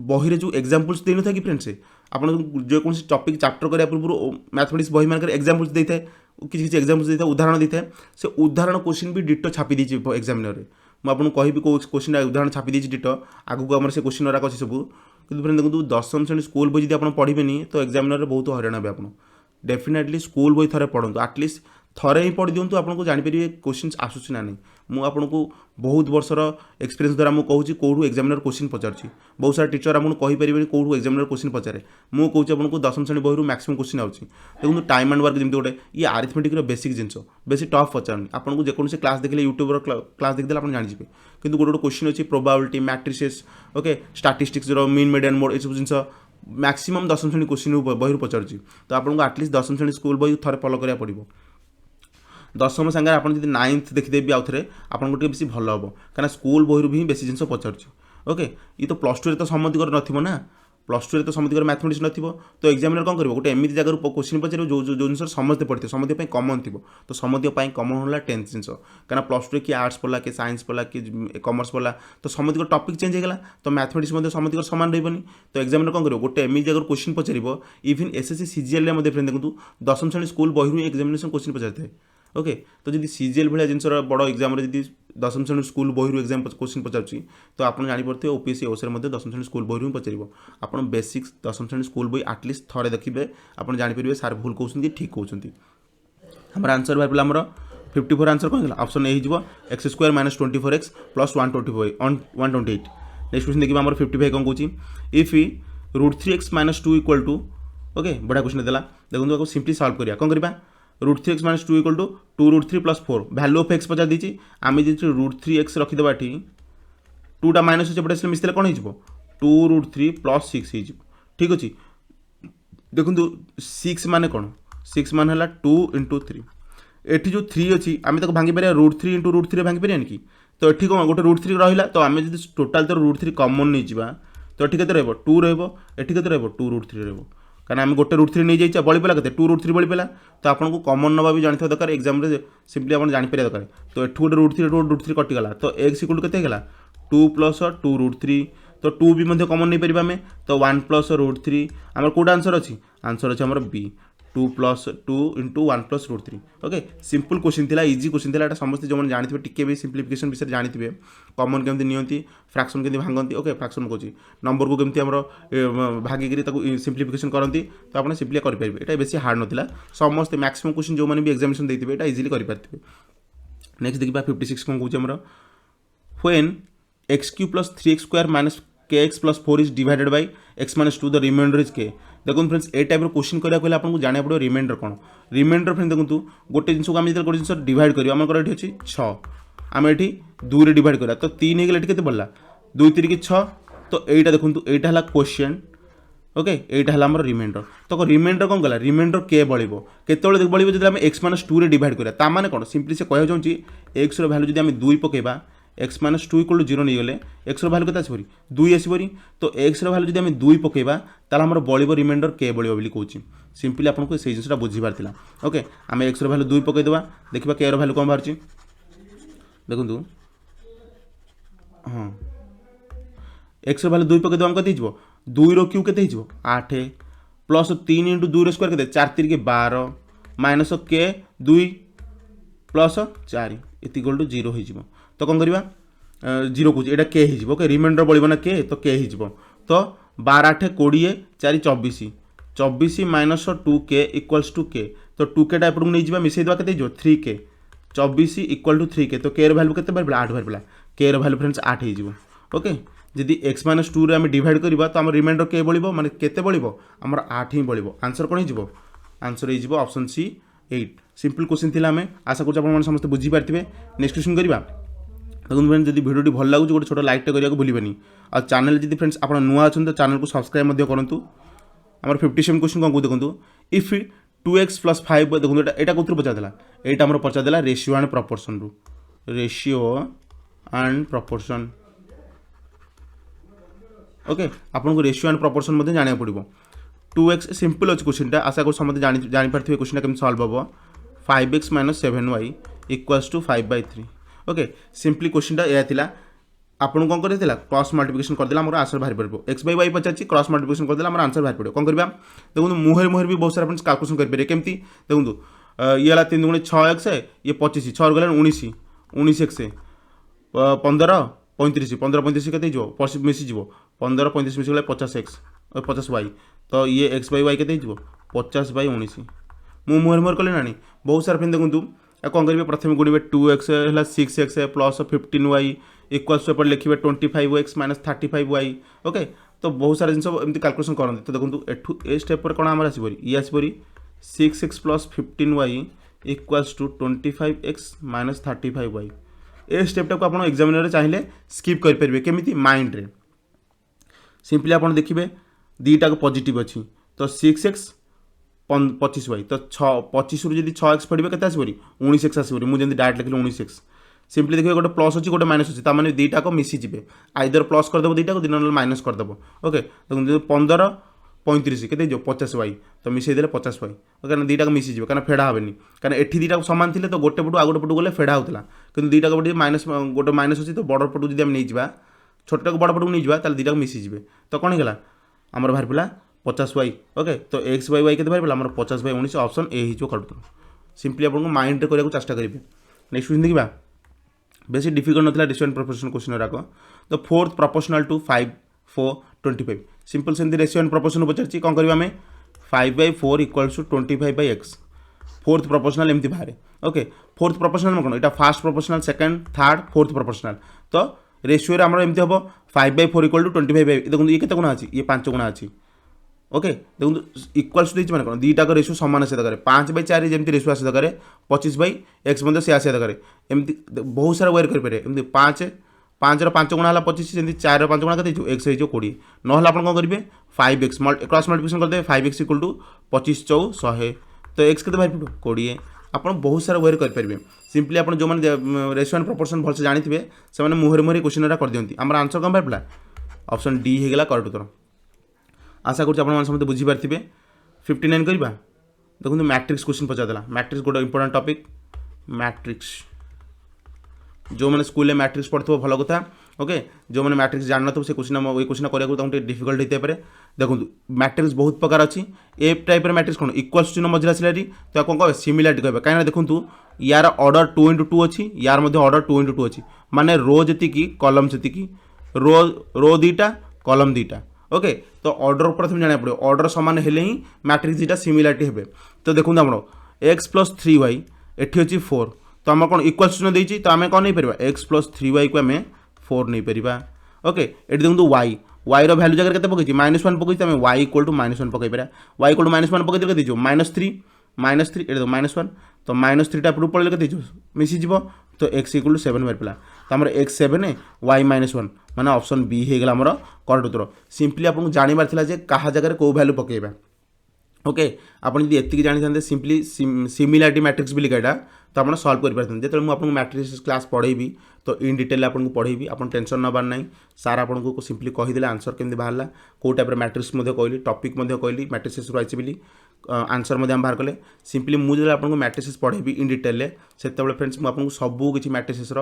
बही जो एग्जाम्पल्स दे न था कि फ्रेंड्स आपन जो कौन टॉपिक चैप्टर करा पूर्व मैथमेटिक्स बही मान एग्जाम्पल्स देता है किसी एग्जाम्पल्स देता है उदाहरण देता है से उदाहरण क्वेश्चन भी डिटो छापी दी एग्जामिनर मुझे कहि कौ क्वेश्चन उदाहरण छापी दी डिटो आगू आम से क्वेश्चन गुराक अच्छे सब कि फ्रेंड देखो दशम श्रेणी स्कूल बही आप पढ़े तो एग्जामिनर बहुत हईराण हे आप डेफिनेटली स्कूल बही थे पढ़ू आटलिस्ट थरे ही पढ़ी दिंतु आपको जानीपर क्वेश्चन आसूसी ना नहीं मुझे बहुत वर्षर एक्सपीरियंस द्वारा मुझे कहूँ कौटू एग्जामिनर क्वेश्चन पचार बहुत सारा टीचर आपको कहीपर कौटू एग्जामिनर क्वेश्चन पचारे मुझे कहूँ आपको दशम श्रेणी बही मैक्सिमम क्वेश्चन आउची देखो टाइम एंड वर्क जमी गोटे ये आरिथमेटिक बेसिक जिनस बेसी टफ पचार आपको जेकोसी क्लास देखिए यूट्यूब क्लास देखिए आप जानीजे कि गोटे गोटे क्वेश्चन अच्छी probability matrices okay statistics mean median mode ये सब जिन मैक्सिमम दशम श्रेणी क्वेश्चन बही पचार तो आपको आटलिस्ट दशम श्रेणी स्कूल बही थे फॉलो करा पड़ो दशम सांगे आप नाइन्थ देखिदेवी आउ थे आपको बेसी भल हम कहीं स्कूल बही भी बेसी जिन पचार ओके ये तो प्लस टू तो समतिकर न ना प्लस टू तो समतिकर मैथमेटिक्स न तो एग्जामिनर कौन कर गोटे एमती जगह क्वेश्चन पचार जो जो जिन समस्ते पढ़ते समझ कमन थी तो समझ कमन है 10th जिन कहीं प्लस टू किए आर्ट्स पढ़ला कि साइंस पढ़ला कि कमर्स पढ़ला तो समझ टॉपिक चेंज होगा तो मैथमेटिक्स समझ सामान रही तो एग्जामिनर कौन कर गोटे एमती जगह क्वेश्चन पचार इवन एसएससी सीजीएल फ्रेंड देखो दशम श्रेणी स्कूल बही एग्जामिनेशन क्वेश्चन पचार ओके तो जब सीजीएल भाया जिन बड़ एग्जाम दशम श्रेणी स्कूल बही एग्जाम क्वेश्चन पचार तो आप जापर ओपीएससी ओसर दशम श्रेणी स्कूल बही पचार आप बेसिक्स दशम श्रेणी स्कूल बही आटलिस्ट थे देखिए आप जापर सार भूल कहते ठीक कहते हमारे आंसर बाहर पड़ा आमर 54 आंसर कौन है ऑप्शन ए हो x square minus 24 x plus 128 next question देखिए आम 55 कौन कौन if √3x minus 2 equal to okay बड़ा क्वेश्चन देला देखो सिंपली सॉल्व करिया कौन करबा √3x minus 2 equal to 2√3 plus 4 value of x पचार दी आम जी √3x रखीदेवा ये 2टा माइनस अच्छे पटे मिसले कौन हो 2√3 प्लस 6 हो ठीक अच्छे देखो 6 मान कौन 6 मान है 2 × 3 एठी जो 3 अच्छी आम तक भांगी पार √3 × √3 भांगी पारे कि तो ये कौन गोटे √3 रहा तो आम जो टोटाल तो √3 कमन नहीं जा तो ये के 2 रही के 2√3 रही कहीं आम गोटे √3 नहीं जाइए बड़ी पड़ा के 2√3 बड़ी पड़ा तो आपको कमन नवा भी जानते दरकार एग्जाम सिंपली आप जापर दरकार तो एठू गोटे √3 √3 कटिगला तो एक्स इक्वल के 2 प्लस 2√3 तो 2 भी मध्य कॉमन नहीं परिबा में तो 1 प्लस √3 हमर कोड आंसर अछि हमर B 2 plus 2 into 1 plus √3 okay simple question थिला इजी क्वेश्चन थिला समस्त जो मन जानिथिबे टिके भी सिंप्लिफिकेशन विषय जानिथिबे कॉमन केमति नियंती फ्रैक्शन केमति भांगंती ओके फ्रैक्शन कोची नंबर को केमति हमरो भागी करी ताको सिंप्लिफिकेशन करंती तो आपण सिंपली करि परिबे एटा बेसी हार्ड नथिला समस्त मैक्सिमम क्वेश्चन जो माने भी एग्जामिनेशन देथिबे एटा इजीली करि परथिबे नेक्स्ट देखिबा 56 कोन कोची हमरो when x³ + 3x² - kx + 4 is divided by x - 2 the remainder is k देखो फ्रेंड्स ए टाइप क्वेश्चन करा पहले आपको जाना पड़ो रिमाइंडर कौन रिमाइंडर फ्रेंड देखो गोटे जिन को आम गोटे जिन डिवाइड कर आम ये अच्छी 6 आम ये 2 रे डिवाइड करा तो 3 होगला के बढ़ला 2 3 की 6 तो यहीटा देखो यहाँ है क्वेश्चन ओके यहाँ है आम रिमाइंडर तो रिमाइंडर कौन गला रिमाइंडर के बढ़ो केतले बढ़ो जब आम x - 2 रे डिवाइड करा ताने कौन सिंपली से कह चाहूँगी x भैल्यू जब आम 2 पकेबा x - 2 = 0 नहीं गले x भैल्यू के आसपरी 2 आसपरी तो x भैल्यू जब आम 2 पकेबा ताल आम बढ़ो रिमाइंडर के बढ़ो बोली कहूँ सिंपली आपको से जिनसा बुझीबार था ओके आम x भैल्यू 2 पकईदेवा देखा के भैल्यू कौन बाहर देखो हाँ x भैल्यू 2 पकईदेवा आम कत 2 रो क्यू के 8 प्लस 3 इंटू 2 रो स्क्वायर के 4 3 के 12 माइनस के 2 प्लस 4 इक्वल टू 0 हो तो कौन करवा 0 को ये के ओके रिमाइंडर बढ़ो ना के तो के तो 12 8 20 4 24 24 माइनस 2k इक्वल्स टू के तो 2k एपट नहीं जावा मिसेदेवा के 3k 24 इक्वल टू 3k तो के भैल्यू के 8 बाहर के भैल्यू फ्रेंड्स 8 हो ओके जदि x - 2 रे आम डिवाइड करवा तो आम रिमाइंडर के बढ़ो माने केते बढ़ो आमर 8 ही बढ़ो आंसर कौन हो आंसर हो ऑप्शन सी 8 सिंपल क्वेश्चन थिला आम आशा करूँ आप समस्त बुझी पार्थिबे नेक्स्ट क्वेश्चन करवा देखो फ्रेंड्स जब वीडियो भल लगुच गोटे छोट लाइक करिया भूलिबेनी और चैनल जब फ्रेंड्स आप नुआ अच्छा तो चैनल को सब्सक्राइब करूँ आम 57 क्वेश्चन कौन को देखो इफ 2x + 5 देखो यहाँ कौन पचारा यहाँ आम पचारा रेशियो एंड प्रपोर्शन रू रेशियो एंड प्रपोर्शन ओके आपको रेशियो एंड प्रपोर्शन जाना पड़ो 2x सिंपल अच्छे क्वेश्चन आशा कर समझते जापारे क्वेश्चन केम सल्व हम 5x - 7y = 5/3 okay simply question यह था आपको कौन कर क्रॉस मल्टिप्लिकेशन करदेला आम आंसर बाहर पड़ो x by y पचार क्रॉस मल्टिप्लिकेशन करदेला आम आंसर बाहर पड़ो कौन करवा देखो मुहर मुहर भी बहुत सारा फ्रेंड्स कैलकुलेशन करेंगे केमती देखो ये 3 × 6x ये 25 6 गला 19 19x 15 35 15 35 के मिसीज 15 35 मिसीगला 50x 50y तो ये x by y के 50/19 मुहर मुहर कले ना बहुत सारा फ्रेंड देखूँ कौन करेंगे प्रथम गुणवे 2x है 6x प्लस 15y इक्वल्स एपट लिखे 25x - 35y ओके तो बहुत सारा जिन एमती कैलकुलेशन करते तो देखो एठू ए स्टेप पर कौन आम आसपरी ये आसपरी 6x + 15y = 25x - 35y ए स्टेपटा को आप एग्जामिनर चाहिए स्किप करेंगे केमी माइंड रे सिंपली आप देखिए दीटा पॉजिटिव अच्छी तो 6x 25y तो 25 रू जब 6x पड़े के आसपरी 19x आसपरी मुझे डायरेक्ट लिखिली 19x सिंपली देखिए गोटे प्लस अच्छी गोटे माइनस अच्छी ताने दीटा को मिसीजे आइदर प्लस करदेव दीटा को दिन माइनस करदेव ओके देखो 15 35 के 50y तो मिसेदे 50y ओके दीटा को मिसीजे क्या फेड़ा हेनी क्या एटी दीटा सामान थे तो गोटे पटू आ गोटे पटू गले फेड़ा होता कि दीटा को माइनस गोटे माइनस अच्छी तो बड़ पटू जब नहीं जा छोटा को बड़ पटू नहीं जा दीटा को मिसीजे तो कौन होगा आमर बाहर पड़ा 50y ओके तो x by y के बाहर पड़ा आमर 50/19 ऑप्शन ए हो कट सिंपली आपको माइंड करने चेष्टा करेंगे नेक्स्ट क्वेश्चन देखा बेसी डिफिकल्ट नाला रेशियो एंड प्रपोर्शन क्वेश्चन गुराक तो 4th प्रोपोर्शनल टू 5 4 25 सिंपल से रेशियो एंड प्रपोर्शन पचार कौन करवा 5/4 = 25/x 4th प्रोपोर्शनल एमती बाहर ओके 4th प्रोपोर्शनल कौन यहाँ fast proportional second third 4th proportional तो रेशियो आम एमती हम 5/4 = 25 देखो ये केते गुणा अच्छी ये 5 गुणा अच्छी ओके देखो इक्वल्स टू मैंने कौन दीटा रेशियो सामान आसा दरकार 5/4 जमी रेशियो आसा दरकार 25/x मतलब से आसा दरकार एमती बहुत सारा वेर करेंगे एमती 5 रो 5 गुणा 25 जमी 4 रो 5 गुणा के x हो 20 ना आप कौन करेंगे 5x क्रॉस मल्टिप्लिकेशन करदे 5x = 25 × 100 तो x के बाहर पड़ो 20 आप बहुत सारा वेर करेंगे सिंपली आप जो मैंने रेशियो एंड प्रपोर्शन भलसे जानी से मुहर मुहर क्वेश्चन कर दिखती आम आंसर कौन बाहर पड़ा ऑप्शन डी होगा करेक्ट उत्तर आशा करूँ समझते बुझीपारे 59 करवा देखो मैट्रिक्स क्वेश्चन पचारा मैट्रिक्स गोटे इंपोर्टेंट टॉपिक मैट्रिक्स जो मैंने स्कूल में मैट्रिक्स पढ़ो भल कथा ओके जो मैंने मैट्रिक्स जान ना से क्वेश्चन ये क्वेश्चन करा डिफिकल्ट होते पारे देखो मैट्रिक्स बहुत प्रकार अच्छी ए टाइप मैट्रिक्स कौन इक्वल्स चिन्ह मझे आसला तो कौन कह सिमिलारिटी कह कहीं देखो यार ऑर्डर 2x2 अच्छी यार मध्य ऑर्डर 2x2 अच्छी माने रो जी कलम जी रो दीटा कलम दीटा ओके तो ऑर्डर प्रथम जाना पड़ो ऑर्डर सामान हेले ही मैट्रिक्स दीटा सिमिलारिटी हे तो देखो आम x+3y एठी अच्छी 4 तो आम कौन इक्वल्स चिन्ह देती तो आम कौन नहीं पार x+3y को आम 4 नहीं पार ओके ये देखो वाई वाई रैल्यू जगह के पकई -1 पकई आम y इक्वल टू -1 पकई पार y इक्वल टू -1 पकई के दीजिए -3 ये देखो -1 तो -3 टा एपटू पड़े के मिसीज तो x इक्वल टू 7 बाहर पड़ा तो आम x7 y -1 माने ऑप्शन बी हो गला आमर करेक्ट उत्तर सिंपली आपको जानवर था क्या जगह कौ भैल्यू पकेबा ओके आपन यदि एतिक जानी था सिंपली सिमिलारिटी मैट्रिक्स भी लिखा तो आप सल्व कर पारते जो मुझे मैट्रिक्स क्लास पढ़ेबी तो इन डिटेल आपको पढ़ेबी आप टेंशन नबार ना सार आपको सिंपली कहीदे आंसर केमती बाहर कौ टाइप मैट्रिक्स कहली टॉपिक कहली मैट्रिक्स रही बोली आंसर बाहर कले सिंपली मुझे आपको मैट्रिक्स पढ़ेबी इन डिटेल से फ्रेंड्स मुझे सबू किसी मैट्रिक्स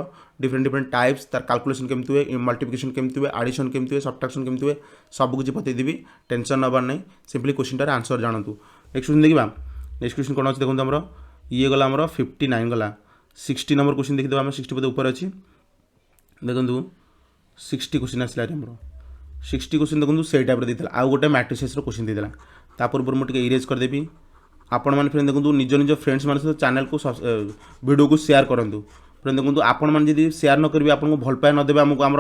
डिफरेंट डिफरेंट टाइप्स तार कैलकुलेशन केमती हुए मल्टीप्लिकेशन केमती हुए एडिशन केमती हुए सब्ट्रैक्शन केमती हुए सबकि बतईदेवी टेंशन नबार ना सिंपली क्वेश्चन आंसर जानतु नेक्स्ट क्वेश्चन देखा नेक्स्ट क्वेश्चन कौन अच्छे देखो आमर ये गला आमर 59 गला 60 नंबर क्वेश्चन देखीद आम 60 बोधे ऊपर अच्छी देखो 60 क्वेश्चन आसला आमर 60 क्वेश्चन देखो से टाइप देता आउ गोटे मैट्रिक्स क्वेश्चन देदेला ता पूर्व मुझे इरेज करदेवी आपण मैंने फ्रेंड देखो निज निज फ्रेंड्स मान सहित चैनल को वीडियो को शेयर करूँ फ्रेंड देखो आपण मैंने जब शेयर न करेंगे आपको भल पाए नदेवे आमको आम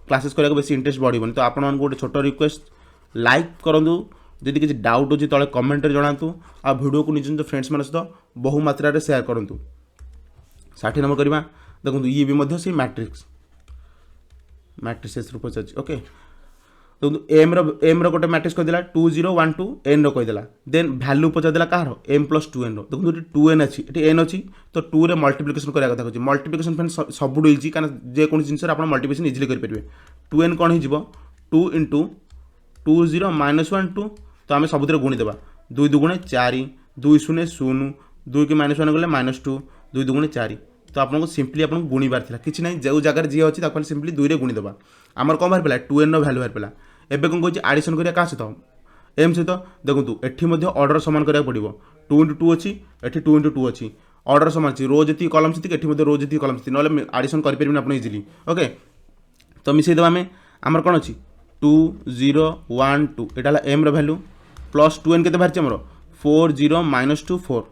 क्लासेस करने बेस इंटरेस्ट बढ़िबनी तो आपण गोटे छोट रिक्वेस्ट लाइक करूँ जदि किसी डाउट अच्छी तले कमेंट जनातु आ वीडियो को निज निज फ्रेंड्स मान सहित बहु मात्रा शेयर करूँ 60 नंबर करवा देखो ये भी से मैट्रिक्स रूप से अच्छी ओके तो एम रोटे मैट्रिक्स कहीदेला 2 0 1 2 एन रहीदेला देन भैल्यू पचारदेला कहार m+2n देखो 2n अच्छी एन अच्छी तो 2 रे मल्टीप्लिकेशन करा कथा कहूँ मल्टीप्लिकेशन फ्रेंड सबुठ इजी कारण जेको जिन आप मल्टीप्लिकेशन इजिली करेंगे 2n कौन हो 2 × 2 0 -1 2 तो आम सब गुणीदेवा 2 2 4 2 0 0 2 की -1 गले -2 2 2 4 तो आपको सिंपली आप गुणीबार था कि ना जो जगह जी अच्छी सिंपली 2 रे गुणीदेवा आमर कौन बाहर पड़ा 2n भैल्यू बाहर पड़ा एबे कौन कह आडिशन करा क्या सहित एम सहित देखो ये ऑर्डर सामान करा पड़ो 2 × 2 अच्छी एटी 2 × 2 अच्छी ऑर्डर सामान अच्छी रो जी कलम जी एटी रो जी कलम जी ना आडिशन करेंगे आप इजिली ओके तो मिसेदेवा आम आमर कौन अच्छी 2 0 1 2 यहाँ एम भैल्यू प्लस 2n के बाहर आमर 4 0 -2 4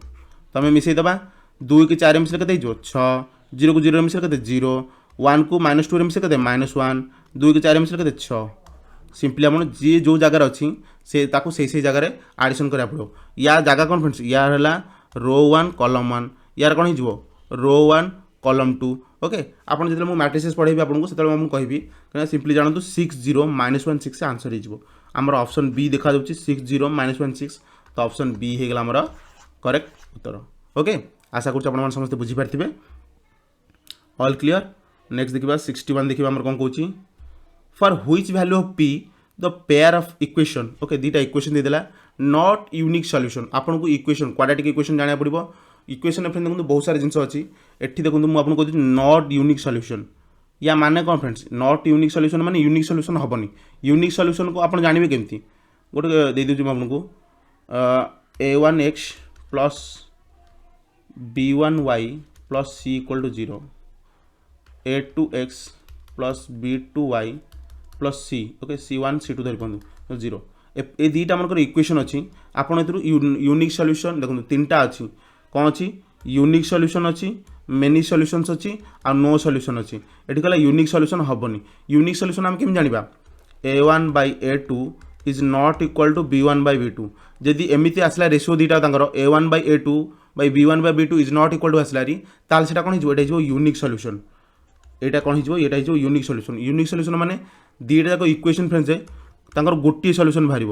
तो आम मिसेदेवा 2 की 4 मिसल के 6 0 को 0 मिसल के 0 1 को -2 मिसल के -1 2 की 4 मिसल के 6 सिंपली आप जी जो जगार अच्छी से से जगार आडिशन करा पड़ो या जगह कौन फ्रेंड्स यार है रो 1 कलम 1 यार कौन हो रो 1 कलम 2 ओके आपन जो मुझे मैट्रिक्स पढ़ेबी आपको से मुझे कहबी कहीं सिंपली जानतु 6 0 -1 6 से आंसर हो आमर ऑप्शन बी देखा 6 0 -1 6 तो ऑप्शन बी हो गला आमर करेक्ट उत्तर ओके आशा कर समस्त बुझीपारे ऑल क्लियर नेक्स्ट देखा 61 देखिए आमर कौन कौन for which value of p the pair of equation okay दुटा इक्वेशन देदेला नॉट यूनिक सॉल्यूशन आपन को इक्वेशन क्वाड्रेटिक इक्वेशन जाना पड़ो इक्वेशन फ्रेंड देखो बहुत सारे जिनस अच्छी एठी देखो मुझे आपको कहूँ नॉट यूनिक सॉल्यूशन या माने कौन फ्रेंड्स नॉट यूनिक सॉल्यूशन माने यूनिक सॉल्यूशन हेनी यूनिक सॉल्यूशन को आप जानवे केमती गोटे दे दूँ आपको a1x plus b1y plus c equal to 0 a2x plus b2y plus c okay c1 c2 धरी पड़ू 0 ए दुटा मनकर इक्वेशन अच्छी आपड़ यूनिक सॉल्यूशन देखो 3टा अच्छी कौन अच्छी यूनिक सॉल्यूशन अच्छी मेनी सॉल्यूशंस अच्छी आ नो सॉल्यूशन अच्छी ये कहला यूनिक सॉल्यूशन हेनी यूनिक सॉल्यूशन आम केमी जाना a1/a2 is not equal to b1/b2 जदि एमती आसला रेशियो दुटा a1/a2 b1/b2 is not equal to आसला ताल से कौन हो यूनिक सॉल्यूशन यहाँ कौन हो यूनिक सॉल्यूशन माने दुटा जाक इक्वेशन फ्रेंड्स है गोटे सॉल्यूशन बाहर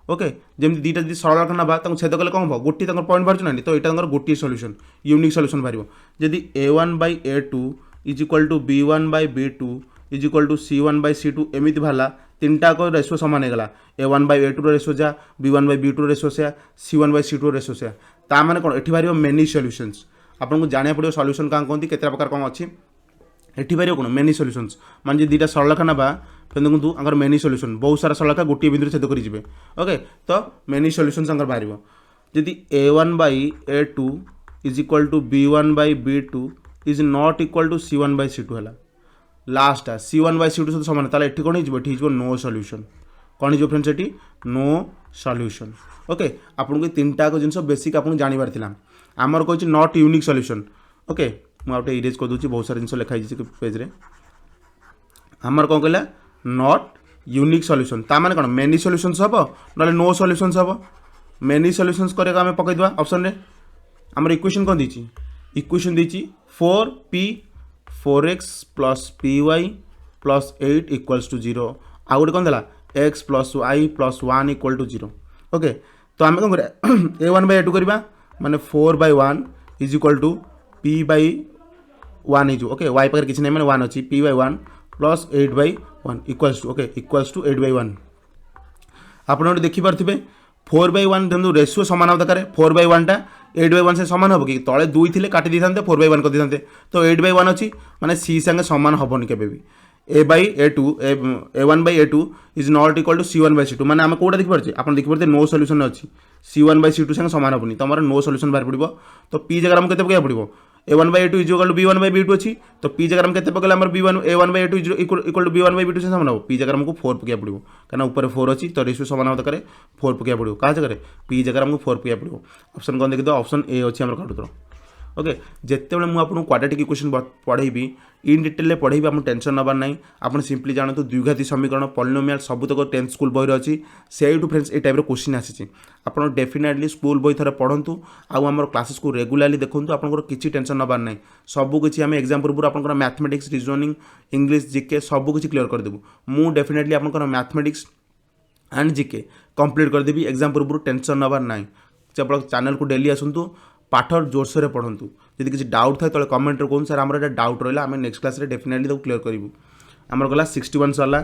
ओके जमी दुटा जी सरल ना छेद कले कौन हम गोटे पॉइंट बाहर ना तो यहाँ गोटे सॉल्यूशन यूनिक सॉल्यूशन बाहर जदि a1/a2 is equal to b1/b2 is equal to c1/c2 एमती बाहर 3टा को रेशियो सामान होगा a1/a2 रेशियो जा b1/b2 रेशियो से c1/c2 रेशियो से ता माने कौन ये बाहर मेनी सॉल्यूशंस आपको जाना पड़ो सॉल्यूशन क्या कहते केते प्रकार कौन अच्छी एटी बाहर कौन मेनी सॉल्यूशंस माने दुटा सरलरेखा ना देखो आंकर मेनी सॉल्यूशन बहुत सारा सरलरेखा गोटे बिंदु छेद कर जी ओके तो मेनी सॉल्यूशंस आंकर बाहर जदि a1/a2 is equal to b1/b2 is not equal to c1/c2 है लास्ट c1/c2 सहित सामान ताले एठी कोन हिजबो एठी हिजबो नो सॉल्यूशन कोन हिजबो फ्रेंड्स एठी नो सॉल्यूशन ओके आपन को तीनटा को जिंस बेसिक आपन जानि बार थिला हमर कहछि नॉट यूनिक सॉल्यूशन ओके मु आउटे इरेज कर दोछि बहुत सारा जिंस लिखा हिजि पेज रे हमर कोन कहला नॉट यूनिक सॉल्यूशन ता माने कोन मेनी सॉल्यूशंस हबो नले नो सॉल्यूशंस हबो मेनी सॉल्यूशंस करे हम पकई दवा ऑप्शन रे हमर इक्वेशन कोन दिछि इक्वेशन दिछि 4p 4x plus py plus 8 equals to 0 आ गोटे कौन देला x plus y plus 1 equal to 0 okay तो आम कौन करें a1/a2 करवा माने 4/1 is equal to p/1 हो ओके y पाखे किसी नहीं माने 1 अच्छी p/1 plus 8/1 equals to okay equals to 8/1 आप देखिपे 4/1 देखो रेशियो सामान हम दरकार 4/1 टा 8/1 से सामान हम कि तले 2 थे काटी दी था 4/1 कर दी तो 8/1 अच्छी माने सी संगे सामान हेनी के a/a2 a1/a2 is not equal to c1/c2 माने आम कौटा देखिपारे आप देखिपारे नो सॉल्यूशन अच्छी c1/c2 संगे सामान हेनी तुम नो सॉल्यूशन बाहर पड़ो तो p जगह आमको केते पकाइबा पड़ो a1/a2 is equal to b1/b2 अच्छी तो p जगह हम केते पकाइले हमर b1 a1/a2 is equal to b1/b2 से सामान हो p जगह हमको 4 पकाइबा पड़ो कारण ऊपर 4 अच्छी तो रेशियो सामान हम दरकार 4 पकाइबा पड़ो का जगह p जगह हमको 4 पकाइबा पड़ो ऑप्शन कौन देखि दो ऑप्शन ए अच्छी हमर काटुतर ओके जितेबाला मुझे आपको क्वाड्रेटिक इक्वेशन पढ़ेबी इन डिटेल पढ़ेबी आप टेंशन नबार ना आप सिंपली जानतु द्विघाती समीकरण पॉलिनोमियल सबुतक 10th स्कूल बही अच्छी से फ्रेंड्स ये टाइप क्वेश्चन आसी आप डेफिनेटली स्कूल बही थे पढ़ु आम क्लासेस को रेगुलाली देखूँ आपंकर किसी टेंशन नबार ना सबकि आम एग्जाम पूर्व आप मैथमेटिक्स रिजनिंग इंग्लिश जीके सबकि क्लीयर करदेबू मु डेफिनेटली आप मैथमेटिक्स एंड जीके कंप्लीट करदेवी एग्जाम पूर्व टेंशन नबार ना केवल चैनल को डेली आसतु पाठ जोरसोर पढ़ु जब किसी डाउट था तो कमेंट कहूँ सर आम डाउट रहा आम नेक्स्ट क्लास डेफिनेटली क्लीयर करूँ आमर गला 61 सरला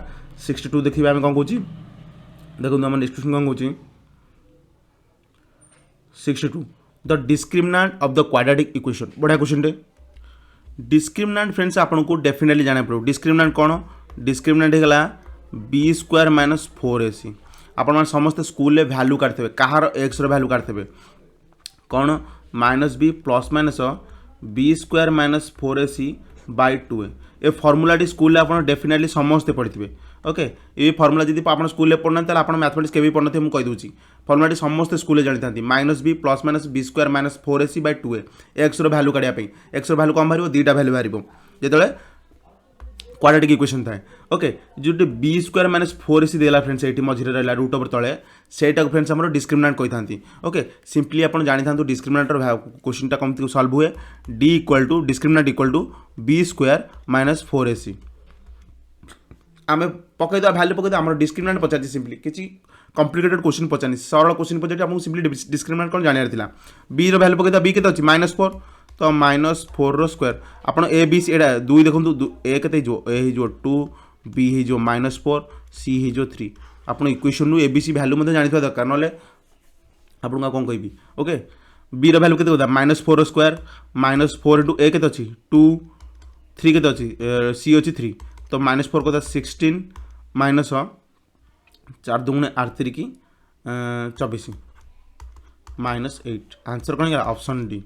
62 देखिए आम कौन कौच देखो आम नेक्स्ट क्वेश्चन कौन कौच 62 the discriminant of the quadratic equation बढ़िया क्वेश्चन टे डिस्क्रिमिनेंट फ्रेंड्स आपको डेफिनेटली जाना पड़ो डिस्क्रिमिनेंट कौन डिस्क्रिमिनेंट होगा b² - 4ac आप समस्त स्कूल वैल्यू काटते कहार एक्स वैल्यू काटते कौन -b plus minus b² - 4ac/2a ए फर्मुला स्कूल आप डेफिनेटली समस्ते पढ़ी ओके ये फर्मुला जब आप स्कूल पढ़ना आप मैथमेटिक्स के पढ़ना मुझे कहीदे फर्मुला समस्ते स्कूल जानी था -b plus minus b² - 4ac/2a X value काढ़ापी एक्स वैल्यू कम बाहर दुईटा वैल्यू बाहर जो क्वाड्रेटिक इक्वेशन थाए ओके जो b² - 4ac देला फ्रेंड्स ये मझे रहा रूट ओवर तले सेटा फ्रेंड्स आम डिस्क्रिमिनेंट कही था ओके सिंपली आप जानी था डिस्क्रिमिनेंटर क्वेश्चन कम सॉल्व हुए d equal to discriminant equal to b² - 4ac आम पकईदा भैल्यू पकईदा आम डिस्क्रिमिनेंट पचार सिंपली किसी कॉम्प्लिकेटेड क्वेश्चन पचार सरल क्वेश्चन पचार आपको सिंपली डिस्क्रिमिनेंट कौन जानार था b भैल्यू पकईदा b के -4 तो -4 स्क्वायर आप ए बी सी एटा 2 देखो ए के ए 2 बी हो -4 सी हो 3 आप इक्वेशन रू ए बी सी भैल्यू जानी दरकार ना आपको कौन कहि ओके बी भैल्यू के -4 स्क्वायर -4 × ए के अच्छी 2 3 के अच्छी सी अच्छी 3 तो -4 को 16 माइनस 4 दूने 8 3 की 24 -8 आंसर कौन ऑप्शन डी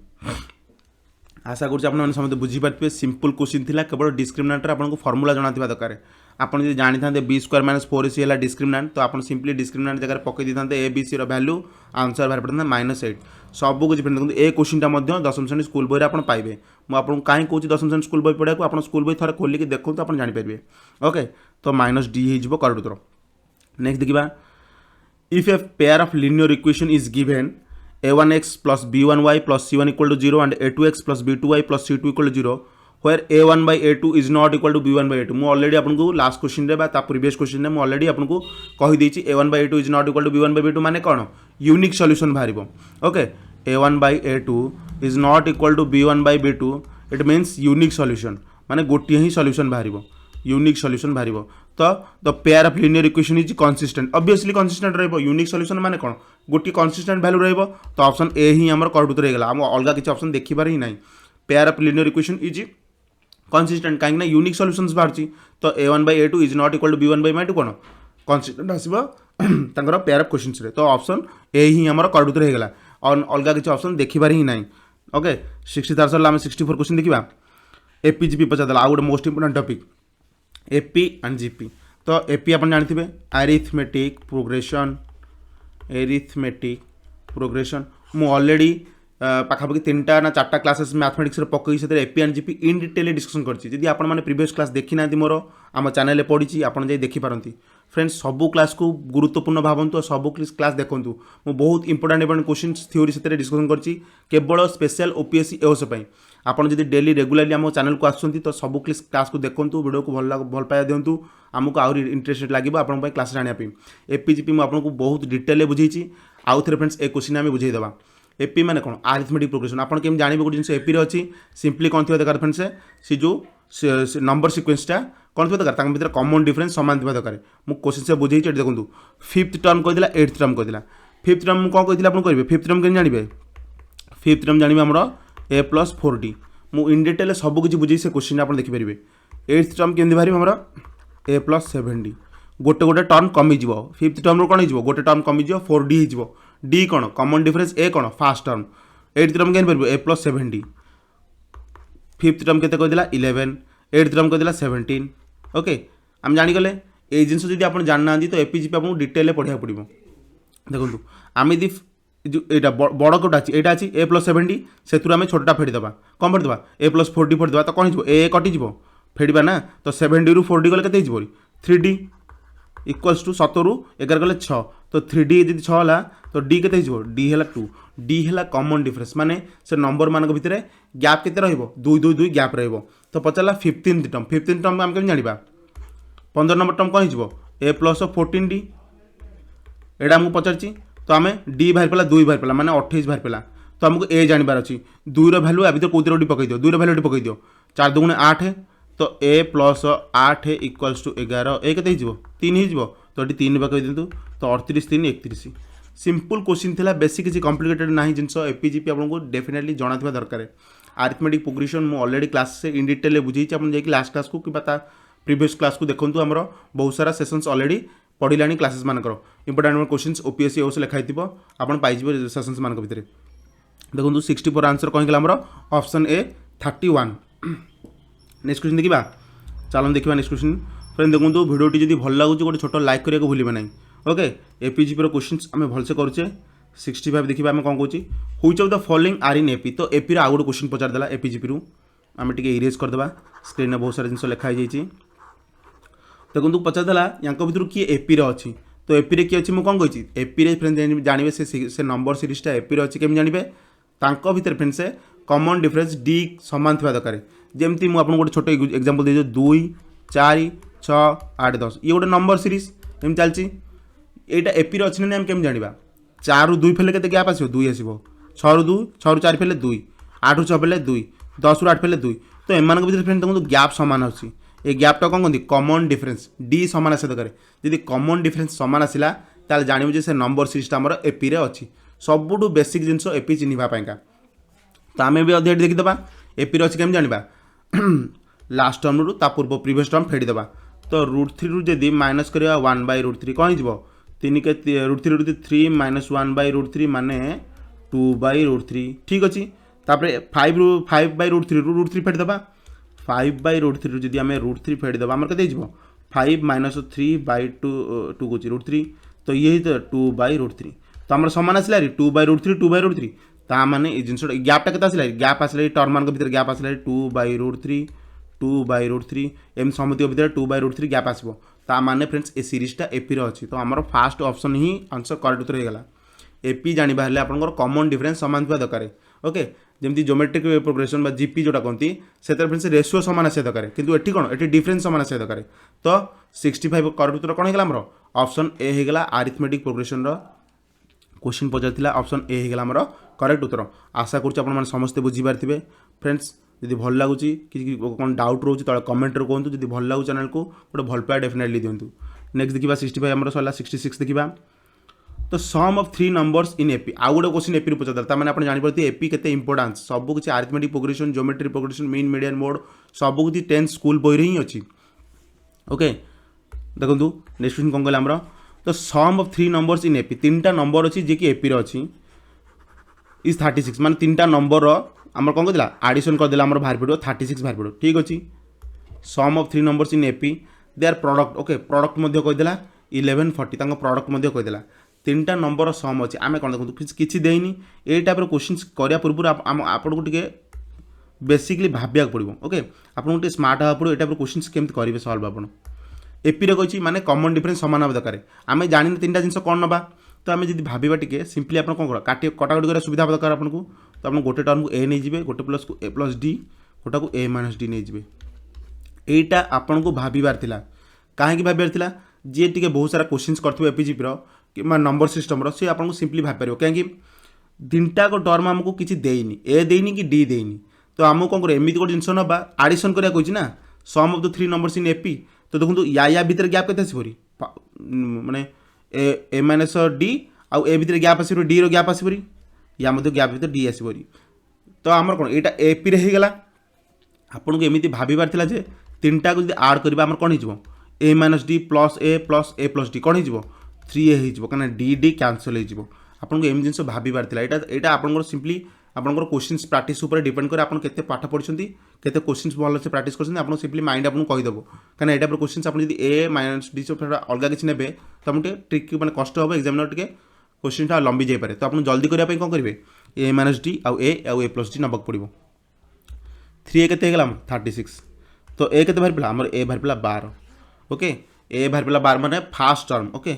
आशा करुँच आपने समझते बुझीपारे सिंपल क्वेश्चन थिला केवल डिस्क्रिमिनेंटर आपको फर्मुला जाना दरकार आपन जो जानी था b² - 4ac है डिस्क्रिमिनेंट तो आप सिंपली डिस्क्रिमिनेंट जगह पकई था A B C value answer बाहर पड़ता -8 सब कुछ फ्रेंड ए क्वेश्चन दशम श्रेणी स्कूल बही आप पाइबे मुझे कहीं कौन दशम श्रेणी स्कूल बही पढ़ा आप स्कूल बही थोड़ा खोलिक देखो तो आप जानीपारे ओके तो -d हो करेक्ट उत्तर नेक्स्ट देखा if a pair of linear equation is given a1x plus b1y plus c1 equal to 0 and a2x plus b2y plus c2 equal to 0 where a1/a2 is not equal to b1/a2 मैं already आपको last question रे बा previous question में already आपको कही देछि a1/a2 is not equal to b1/b2 माने कौन यूनिक सॉल्यूशन बाहर okay a1/a2 is not equal to b1/b2 it means unique solution माने गोटे ही सॉल्यूशन बाहर यूनिक सॉल्यूशन बाहर तो the pair of linear equation is consistent obviously consistent रहिबो unique solution माने कौन गोटे कंसिस्टेंट वैल्यू रहिबो तो ऑप्शन ए ही हमर करेक्ट उत्तर हेगला हम अलग किसी ऑप्शन देखिबार ही नहीं pair of linear equation is consistent कहीं यूनिक सॉल्यूशंस बाहर तो a1/a2 is not equal to b1/a2 कौन कंसिस्टेंट आसो पेयर ऑफ क्वेश्चन तो ऑप्शन ए ही आम करेक्ट उत्तर होगा और अलग किसी ऑप्शन देखिबार ही ना ओके 63 सरला आम 64 क्वेश्चन देखा एपीजीपी पचार आउ गोटे most important topic AP and GP तो एपी आप जानते अरिथमेटिक प्रोग्रेशन मु ऑलरेडी पाखापाखि 3टा ना 4टा क्लासेस मैथमेटिक्स पकई से AP and GP in detail discussion करछि आपण मैंने प्रीवियस क्लास देखी ना मोर आम चैनल पढ़ी आप देखिपारती फ्रेंड्स सबू क्लास को गुरुत्वपूर्ण भावतु और सबू क्लास देखूँ मुझे बहुत इंपोर्टेंट क्वेश्चन थ्योरी से डिस्कसन करछि केवल स्पेशल ओपीएससी एओस आपड़ जब डेली रेगुलाली आम चैनल को आसुँच तो सबू क्लास को देखूँ वीडियो को भल पाया दिंतु आमको आहरी इंटरेस्टेड लगे आपण क्लास जानापी एपीजीपी मुझे आपको बहुत डिटेल बुझे आउ थे फ्रेंड्स ए क्वेश्चन आम बुझेदेवा एपी माने कौन अरिथमेटिक प्रोग्रेशन आपन केम जानबे गोटे जिनस एपी रे अछि सिंपली कौन थी दरकार फ्रेंड्स से जो नंबर सीक्वेंसटा कौन थी दरकार तांग भीतर कॉमन डिफरेंस समान थी दरकार मु क्वेश्चन से बुझेई छ देखंतु 5th टर्म कह दिला 8th टर्म कह दिला 5th टर्म कौन कह दिला आपन करबे 5th टर्म केन जानबे 5th टर्म जानबे हमरो a + 4d मु इन डिटेल सब कुछ बुझेई से क्वेश्चन आपन देखि परिबे 8th टर्म केन बारी हमरो a + 7d गोटे गोटे टर्म कमी जीवो 5th टर्म रो कोन जीवो गोटे टर्म कमी जीवो 4d ही जीवो d कौन कॉमन डिफरेंस ए कौन फास्ट टर्म 8th टर्म केन परबो a + 7d 5th टर्म केते कह दिला 11 8th टर्म कह दिला 17 ओके हम जानी गले ए जिंस जदि आपण जानना तो एपीजीपी आपको डिटेल पढ़ा पड़ो देखो आम यदि यहाँ बड़ कोटा अच्छी यहाँ अच्छी a + 7d से आम छोटा फेड़ीदा कौन फेड़ीदा a + 4d फेड़ीदा तो कौन हो ए कटिज फेड़ा ना तो 7d रू 4d गले के 3d इक्वल्स टू 7 रू 11 गले 6 तो 3d यदि 6 है तो d के d है 2 d है कॉमन डिफरेंस माने से नंबर मान भितर गैप केते रहिबो 2 2 2 गैप रहिबो तो पचारा 15th टर्म आम केम जानिबा 15 नंबर टर्म कौन हो a + 14d एटा हमको पचारची तो आम d बाहर पला 2 बाहर पला माने 28 बाहर पला तो हमको a जानबार अच्छी 2 वैल्यू आ भीतर कौन गोटे पकई दियो 2 वैल्यू पकई दियो 4 2 8 तो a + 8 इक्वल्स टू 11 ए के 3 हो तो ये 3 पकई दिंतु तो 38 3 31 सिंपल क्वेश्चन थिला बेसिक किसी कॉम्प्लिकेटेड नहीं जिनस एपीजीपी आपको डेफिनेटली जाना दरकार अरिथमेटिक प्रोग्रेशन मु ऑलरेडी क्लास से इन डिटेल बुझे आप लास्ट क्लास को कि प्रीवियस क्लास को देखो आमर बहुत सारा सेसन्स ऑलरेडी पढ़िलानी क्लासेस मानकर इंपोर्टेंट क्वेश्चन ओपीएससी ओस लिखाई आप पाइबे सेसन्स मान भितर देखो 64 आंसर कहीं आमर ऑप्शन ए 31 नेक्स्ट क्वेश्चन देखा चलो देखा नेक्स्ट क्वेश्चन फ्रेंड देखो भिडियोटी जब भल लगुच गोटे छोट लाइक करने को भूलें ना ओके एपीजीपी क्वेश्चन आम भलसे करुचे 65 देखिए आम कौन कौच which of the following are in AP तो एपी आउ गोटे क्वेश्चन पचारदेला एपीजीपी रू आम टे इरेज करदे स्क्रीन में बहुत सारा जिन लिखाई जाइए देखो पचारदेला या भर किए एपी अच्छी तो एपी रे किए अच्छी मुझे कौन कही एपी फ्रेंड जानवे से नंबर सीरीजटा एपी अच्छी केमी जानवे तांको भितर फ्रेंड से कॉमन डिफरेंस डी सामान थी दरकार जमती मुझे गोटे छोट एग्जांपल दे 2 4 6 8 10 ये गोटे नंबर सीरीज एम चलती यहाँ एपी अच्छी ना केमी जाना 4 रू 2 फेले के गैप आसो 2 आसो 6 रू 2 6 रू 4 फेले 2 8 रू 6 फेले 2 10 रू 8 फेले 2 तो एम भर फ्रेंड देखो गैप सामान अच्छी ये गैपटा कौन कहते कॉमन डिफरेंस डी सामान आसा दरकार जब कॉमन डिफरेंस सामान आसला ताल जानवे से नंबर सीरीजटा आमर एपी रे अच्छी सबुठू बेसिक जिनस एपी चिन्हवापाइका तो आम भी अधे देखीदा एपी रे अच्छी केम जाना लास्ट टर्म रू पूर्व प्रीवियस टर्म फेड़ीदा तो √3 रू जदि माइनस करवा 1/√3 कौन हो 3 के √3 3 -1/√3 माने 2/√3 ठीक अच्छे तापर 5/√3 रू √3 फेड़ीदा 5/√3 जब आम √3 फेड़ीदा आम के 5 - 3/2 कौच √3 तो ये 2/√3 तो आम सामान आसला 2/√3 2/√3 ता माने ये जिनस गैपटा के आसला गैप आसला टर्म मान भर गैप आसला 2/√3 2/√3 एम समिति भर 2/√3 गैप आसो ता माने फ्रेंड्स ए सीरीजटा एपी रे अच्छी तो आमर फास्ट ऑप्शन ही आंसर करेक्ट उत्तर होगा एपी जाना हेल्ले आप कॉमन डिफरेंस सामान थी दरकार ओके जमी ज्योमेट्रिक प्रोग्रेशन जीपी जोटा कहती से फ्रेंड्स रेशियो सामान आसा दरकार किंतु एठी कौन एठी डिफरेंस सामान आसा दरकार तो 65 करेक्ट उत्तर कौन होगा आमर ऑप्शन ए होगा arithmetic progression question Pachar option A होगा आमर करेक्ट उत्तर आशा करुँ समस्ते बुझीपारे फ्रेंड्स जब भल लगुच कि कौन डाउट रोचे तले कमेंट कहतु जब भल लगुच चैनल को गोटे भल पाया डेफिनेटली दिंतु नेक्स्ट देखा 65 आम सरला 66 देखा तो sum of 3 numbers in AP आउ गोटे क्वेश्चन एपी पचार तार मैंने जानी पारे एपी केते इंपोर्टेंस सब किसी arithmetic progression geometry progression mean median mode सब किसी 10th स्कूल बही ही अच्छी ओके देखो नेक्स्ट क्वेश्चन कौन कहला आमर तो sum of 3 numbers in AP 3टा नंबर अच्छी जी कि एपी अच्छी इज 36 मान 3टा नंबर आमर कौन कहला आडिशन करदेला आमर बाहर पड़ो 36 बाहर पड़ो ठीक अच्छे sum of 3 numbers in AP they are product okay product मध्य कहीदेला 1140 प्रोडक्ट मध्य कहीदेला 3टा नंबर सम अच्छे आम कौन देखो किसी देनी ये टाइप क्वेश्चन कराया पूर्व आपको टे बेसिकली भाविया पड़ो ओके आपको स्मार्ट हाँ पड़ो ये टाइप क्वेश्चन केमती करेंगे सल्व आप एपी कही माने कॉमन डिफरेंस सामान हम दरकार आम जानी 3टा जिन कौन नवा तो आम जी भावा टे सिंपली आप कौन कर कटाकटी कर सुविधा दरकार आपको तो आप गोटे टर्म को ए नहीं जाए गोटे प्लस को ए प्लस डी गोटा को ए माइनस डी नहीं जाए यहीटा आपन को भावार था कहीं भावार जी टे बहुत सारा क्वेश्चन कर एपीजीपी कि नंबर सिस्टम सी आपको सिंपली भाई कहीं 3टा को टर्म आमको किसी देनी ए देनी कि डी देनी तो आमको कौन कर एमती गोटे जिनस ना आडिशन करा कही ना sum of the 3 numbers in AP तो देखो या भितर गैप के आसपरी माने ए माइनस डी आउ ए भितर गैप आसपरी डी गैप आसपरी या गैप भितर डी आसपरी तो आमर कौन यहाँ एपी रे होगला आपन को एमती भावार था 3टा को आड करवा आम कौन हो ए माइनस डी प्लस ए प्लस डी कौन हो 3a हो कहीं डी डी कैंसल हो आपको एम जिन भावार था यहाँ आप सिंपली आपंकर क्वेश्चन प्राक्टिस उपर डिपेंड करे आप केते पाठ पढ़ी केते क्वेश्चन भल से प्राक्टिस कर सिंपली माइंड आपको कहीदेव कहीं यहाँ क्वेश्चन आप ए माइनस डी अलग किसी ने तो आपको ट्रिक मैंने कष्ट हम एग्जामिनर टे क्वेश्चन लंबी जापे तो आप जल्दी करने कौन करेंगे ए माइनस डी आउ ए प्लस डी नबाक पड़ो 3a के 36 तो ए के बाहर आम ए बाहर 12 ओके ए बाहर 12 माने fast term okay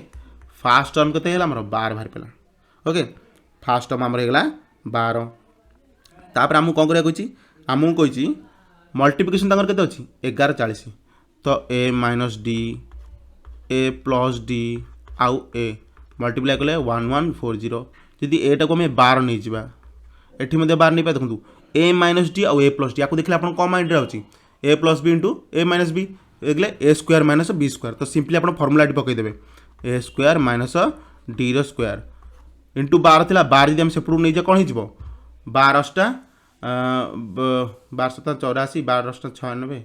fast term के 12 बाहर ओके फास्ट टर्म आम होगा 12 तापर आमको कौन करा आमको कही मल्टीप्लिकेशन तक के अच्छी 1140 तो A minus D A plus D आउ ए मल्टीप्लाई कले 1140 जदि एटा को आम 12 नहीं जावा एटी 12 नहीं पाए देखो ए माइनस डी आउ ए प्लस डी आपको देखले आप कौन माइंड अच्छी A plus B into A minus B देखले A square minus B square तो सिंपली आप फर्मुला पकईदे A square minus D square into 12 थी 12 जब सेपटू नहीं जाए कौन हो 12टा 12 84 12 96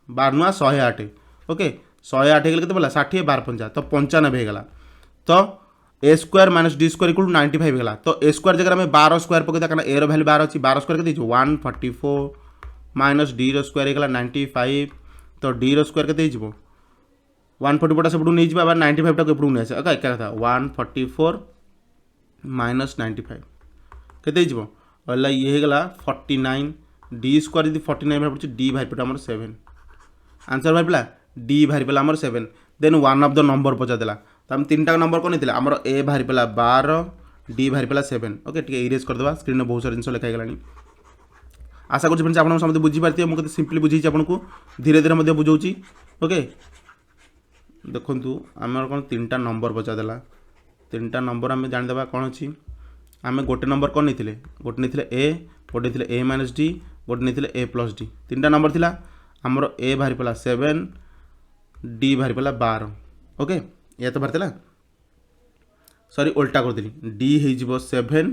12 नुआ 108 ओके 108 हो गए बोला 60 12 50 तो 95 होगा तो A square minus D square equal 95 होगा तो ए स्क्वायर जगह में 12 स्क्वायर पकईदा कारण ए वैल्यू 12 अच्छी 12 स्क्वायर के 144 माइनस डी स्क्वायर होगा 95 तो डी स्क्वायर के 144 सेपटू नहीं जाए 95 टाक एपटू नहीं आसे ओके एक कथा 144 माइनस 95 केते होगा ये होगा 49 डी स्क्वायर जब 49 बाहर पड़े डी बाहर पड़ा 7 आंसर बाहर पड़ा डी बाहर पड़ा 7 then one of the number पचारदेला तो आम 3टा नंबर कौन होता आमर ए बाहर पड़ा 12 डी बाहर पड़ा 7 ओके टे इरेज करदे स्क्रीन में बहुत सारा जिन लिखाई आशा करूँ फ्रेंड्स आप समझते बुझीपारे मुझे सिंपली बुझे आपको धीरे धीरे बुझाऊँ ओके देखु आम कौन 3टा नंबर पचारदेला 3टा नंबर आम जानीदे कौन अच्छी आम गोटे नंबर कौन नहीं गोटे नहीं ए गोटे नहीं ए माइनस डी गोटे नहीं ए प्लस डी 3टा नंबर थिला आमर ए बाहर पड़ा 7 डी बाहर पड़ा 12 ओके या तो बाहर सॉरी उल्टा कर देली डी हो 7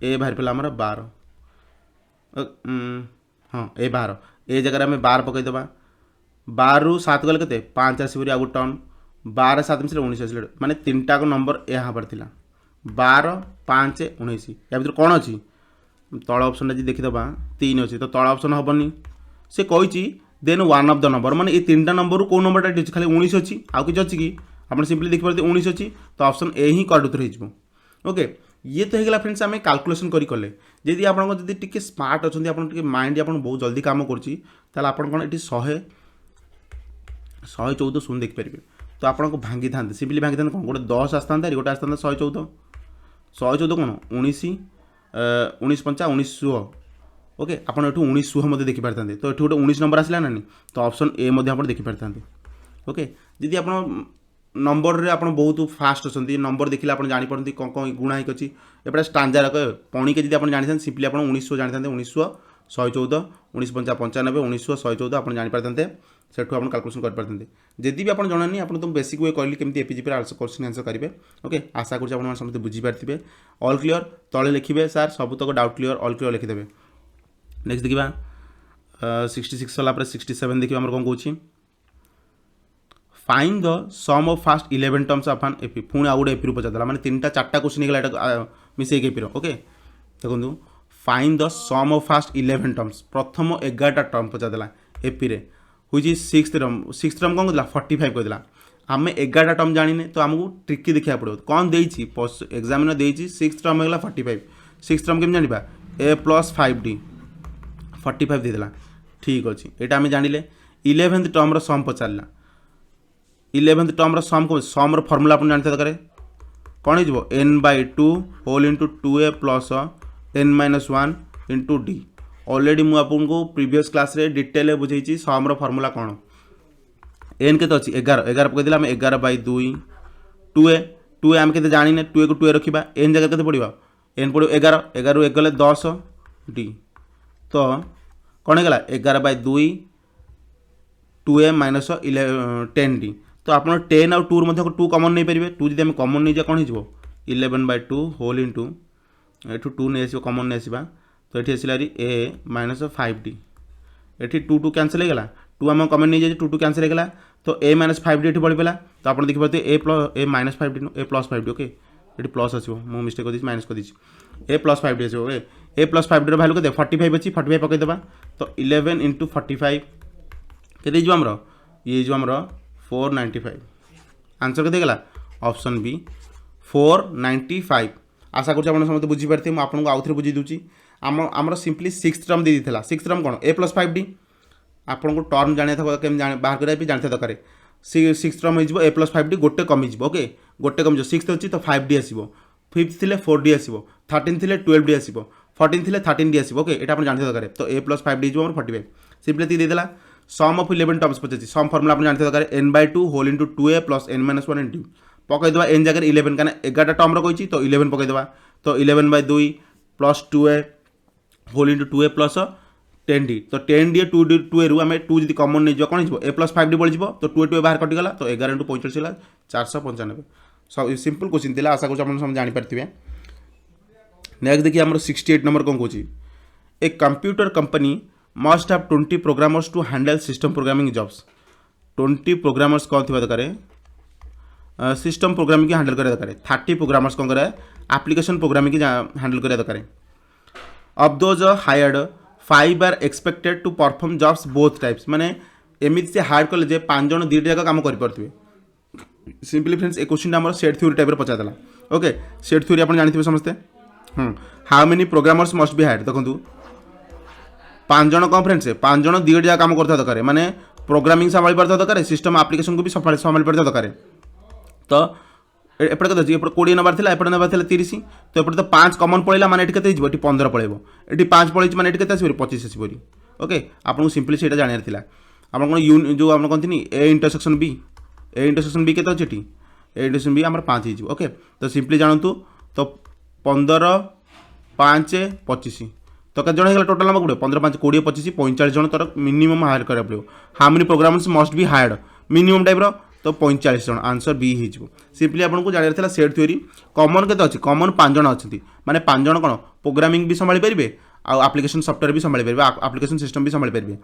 ए बाहर पड़ा आमर 12 हाँ ए 12 ए जगह आम 12 पकईदे 12 रु 7 गले के 5 आसपरी आउ टर्न 12 7 मिसले 19 आसले माने 3टा को नंबर ए हबार थिला 12 5 19 या भर कौन अच्छी तल ऑप्शन जी देखीदबा 3 अच्छी तो तल ऑप्शन हेनी से कही then one of the number माने ये 3टा नंबर कौ नंबरटा अच्छी खाली 19 अच्छी आउ कि अच्छी कि आप सिंपली देखिए 19 अच्छी तो ऑप्शन ए ही करेक्ट उत्तर हो ओके ये तो होगा फ्रेंड्स आम कैलकुलेशन करें जदि आप स्मार्ट अच्छा आप माइंड आप बहुत जल्दी काम कर कौन ये 114 शून्य देखिपारे तो आपको भांगी था सिंपली भांगी था कौन गोटे 10 आसता गोटे आसता 114 कौन 19 19 5 1900 ओके आप 1900 देखिपारे तो ये गोटे 19 नंबर आसला ना तो ऑप्शन ए आप देखिपारे ओके जदि आप नंबर रे आप बहुत फास्ट अच्छा नंबर देखिए आप जानीपारती कौन कौन गुणा ही अच्छी एपटे स्टांजा पणी के आप जानी सिंपली आप 1900 जानी 1900 114 19 5 95 1900 114 आप जानीपारते सेठू आप कैलकुलेशन कर पारते जदि भी आप जानी आप तुम बेसिक वे कहली केमती एपीजी पर क्वेश्चन आंसर करेंगे ओके आशा करूँ आप समझते बुझीपारे ऑल क्लियर तले लिखे सार सबूतक डाउट क्लियर ऑल क्लियर लिखिदेवे नेक्स्ट देखा 66 सलापर 67 देखिए आम कौन कौन find the sum of first 11 terms of an AP पुणी आउ गोटे एपी पचार मैंने 3टा 4टा क्वेश्चन होगा मिसेक एपी ओके देखो find the sum of first 11 terms प्रथम 11टा टर्म पचार एपी रे हुई इज सिक्स टर्म कौन कहला 45 कहला आम 11टा टर्म जाने तो आमको ट्रिकी देखा पड़ो कौन देती एग्जामिनर देती 6 टर्म होगा 45 6 टर्म केम जाना ए प्लस 5d 45 देदेला ठीक अच्छे यहाँ आम जानिले 11th टर्म सम पचारा 11th टर्म सम को सम फर्मूला आप जानते दरकार कौन हो n/2 whole into 2a plus n-1 into d already मुझे प्रीवियस क्लास रे डिटेल बुझे सम फर्मूला कौन n के अच्छी 11 पकईदे आम 11/2 2a आम के जाने 2 को 2 रखा n जगह के पड़ा n पड़ो 11 1 गले 10 d तो कौन होगा 11/2 2a माइनस 10d तो आप 10 आउ 2 मध्य 2 कमन नहीं पारे 2 जब कमन नहीं जा कौन हो 11/2 होल इंटू ये 2 नहीं आसो कमन नहीं आसवा तो ये आसला a माइनस 5d ये 2 2 कैंसल होगा 2 आम कमन नहीं जाए 2 2 कैंसल होगा तो a माइनस 5d ये बढ़ीपा तो आप देखिए a minus 5d a plus 5d okay ये प्लस आसो मु मिस्टेक कर माइनस कर a प्लस 5d आसो okay a plus 5d value के 45 अच्छी 45 पकईदे तो 11 इंटू 45 के आमर ये आमर 495 आंसर के देगला ऑप्शन बी 495 आशा करूँ आप समझते बुझीपारे मुझे आपको आउ थे बुझी दूसरी आमर सिंपली 6 टर्म दे दी 6 टर्म कौन a प्लस 5d आपको टर्म जाना था केम बाहर करा जानते दरकार 6 टर्म हो a प्लस 5d गोटे कमिज ओके गोटे कमिज 6 अच्छी तो 5d आसो 5th थे 4d आसो 13 थे 12d आसो 14 थे 13d आसो ओके ये आप जानते दरकार तो a प्लस 5d हो 45 सिंपली देदेला सम ऑफ 11 टर्म्स पचार सम फर्मूला आप जानते दरकार n/2 whole into 2a plus n-1 into पकईदे n जगह 11 क्या 11टा टर्म रही तो 11 पकईदे तो 11/2 plus 2a whole into 2a plus 10d तो 10d 2 रू आम 2 जी कमन नहीं कौन हो a प्लस 5d बढ़ तो 2 2 बाहर कटिगला तो 11 इंटू 45 है 495 सब सिंपल क्वेश्चन थी आशा करूँ आप जानीपारे नेक्स्ट देखिए आम 68 नंबर कौन कौन a computer company must have 20 programmers to handle system programming jobs 20 programmers कौन थी दरकार सिस्टम प्रोग्रामिंग की हैंडल करा दरकार 30 प्रोग्रामर्स कौन करे एप्लिकेशन प्रोग्रामिंग की हैंडल करा दरकार of those hired 5 are expected to perform jobs both types माने एमती से हायर कले जे 5 जन 2 जगह काम करें सिंपली फ्रेंड्स ए क्वेश्चन आम सेट थ्योरी टाइप पचारदेला ओके सेट थ्योरी आप जानते समस्ते how many programmers must be hired देखो 5 जन कौन फ्रेंड्स 5 जन 2 जगह काम करता दरकार माने प्रोग्रामिंग संभाली पार्थ दरकार सिस्टम एप्लिकेशन को भी संभाली पार्थ दरकार तो एपटे कत एपटे 20 नंबर था एपटे नंबर था 30 तो एपटे तो 5 कमन पड़ेगा माने ये 15 पड़ेबो ये 5 पड़े माने ये 25 आसो ओके आपको सिंपली से जानवर था आप जो आप कहते ए इंटरसेक्शन बी के अच्छे ए इंटरसेक्शन बी आम 5 हो ओके तो सिंपली जानतु तो 15 5 25 तो कत जन है टोटाल नंबर गुड़े 15 5 20 25 45 जन तर मिनिमम हायर करा पड़ो how many programmers must be hired minimum type तो 45 जन आंसर बी हो सिंपली आपको जानवर था सेट थ्योरी कमन के अच्छी कमन 5 जन अच्छा माने 5 जन कौन प्रोग्रामिंग भी संभाली पारे आप्लिकेशन सफ्टवेयर भी संभाली पारे आप्लिकेशन सिस्टम भी संभाली पारे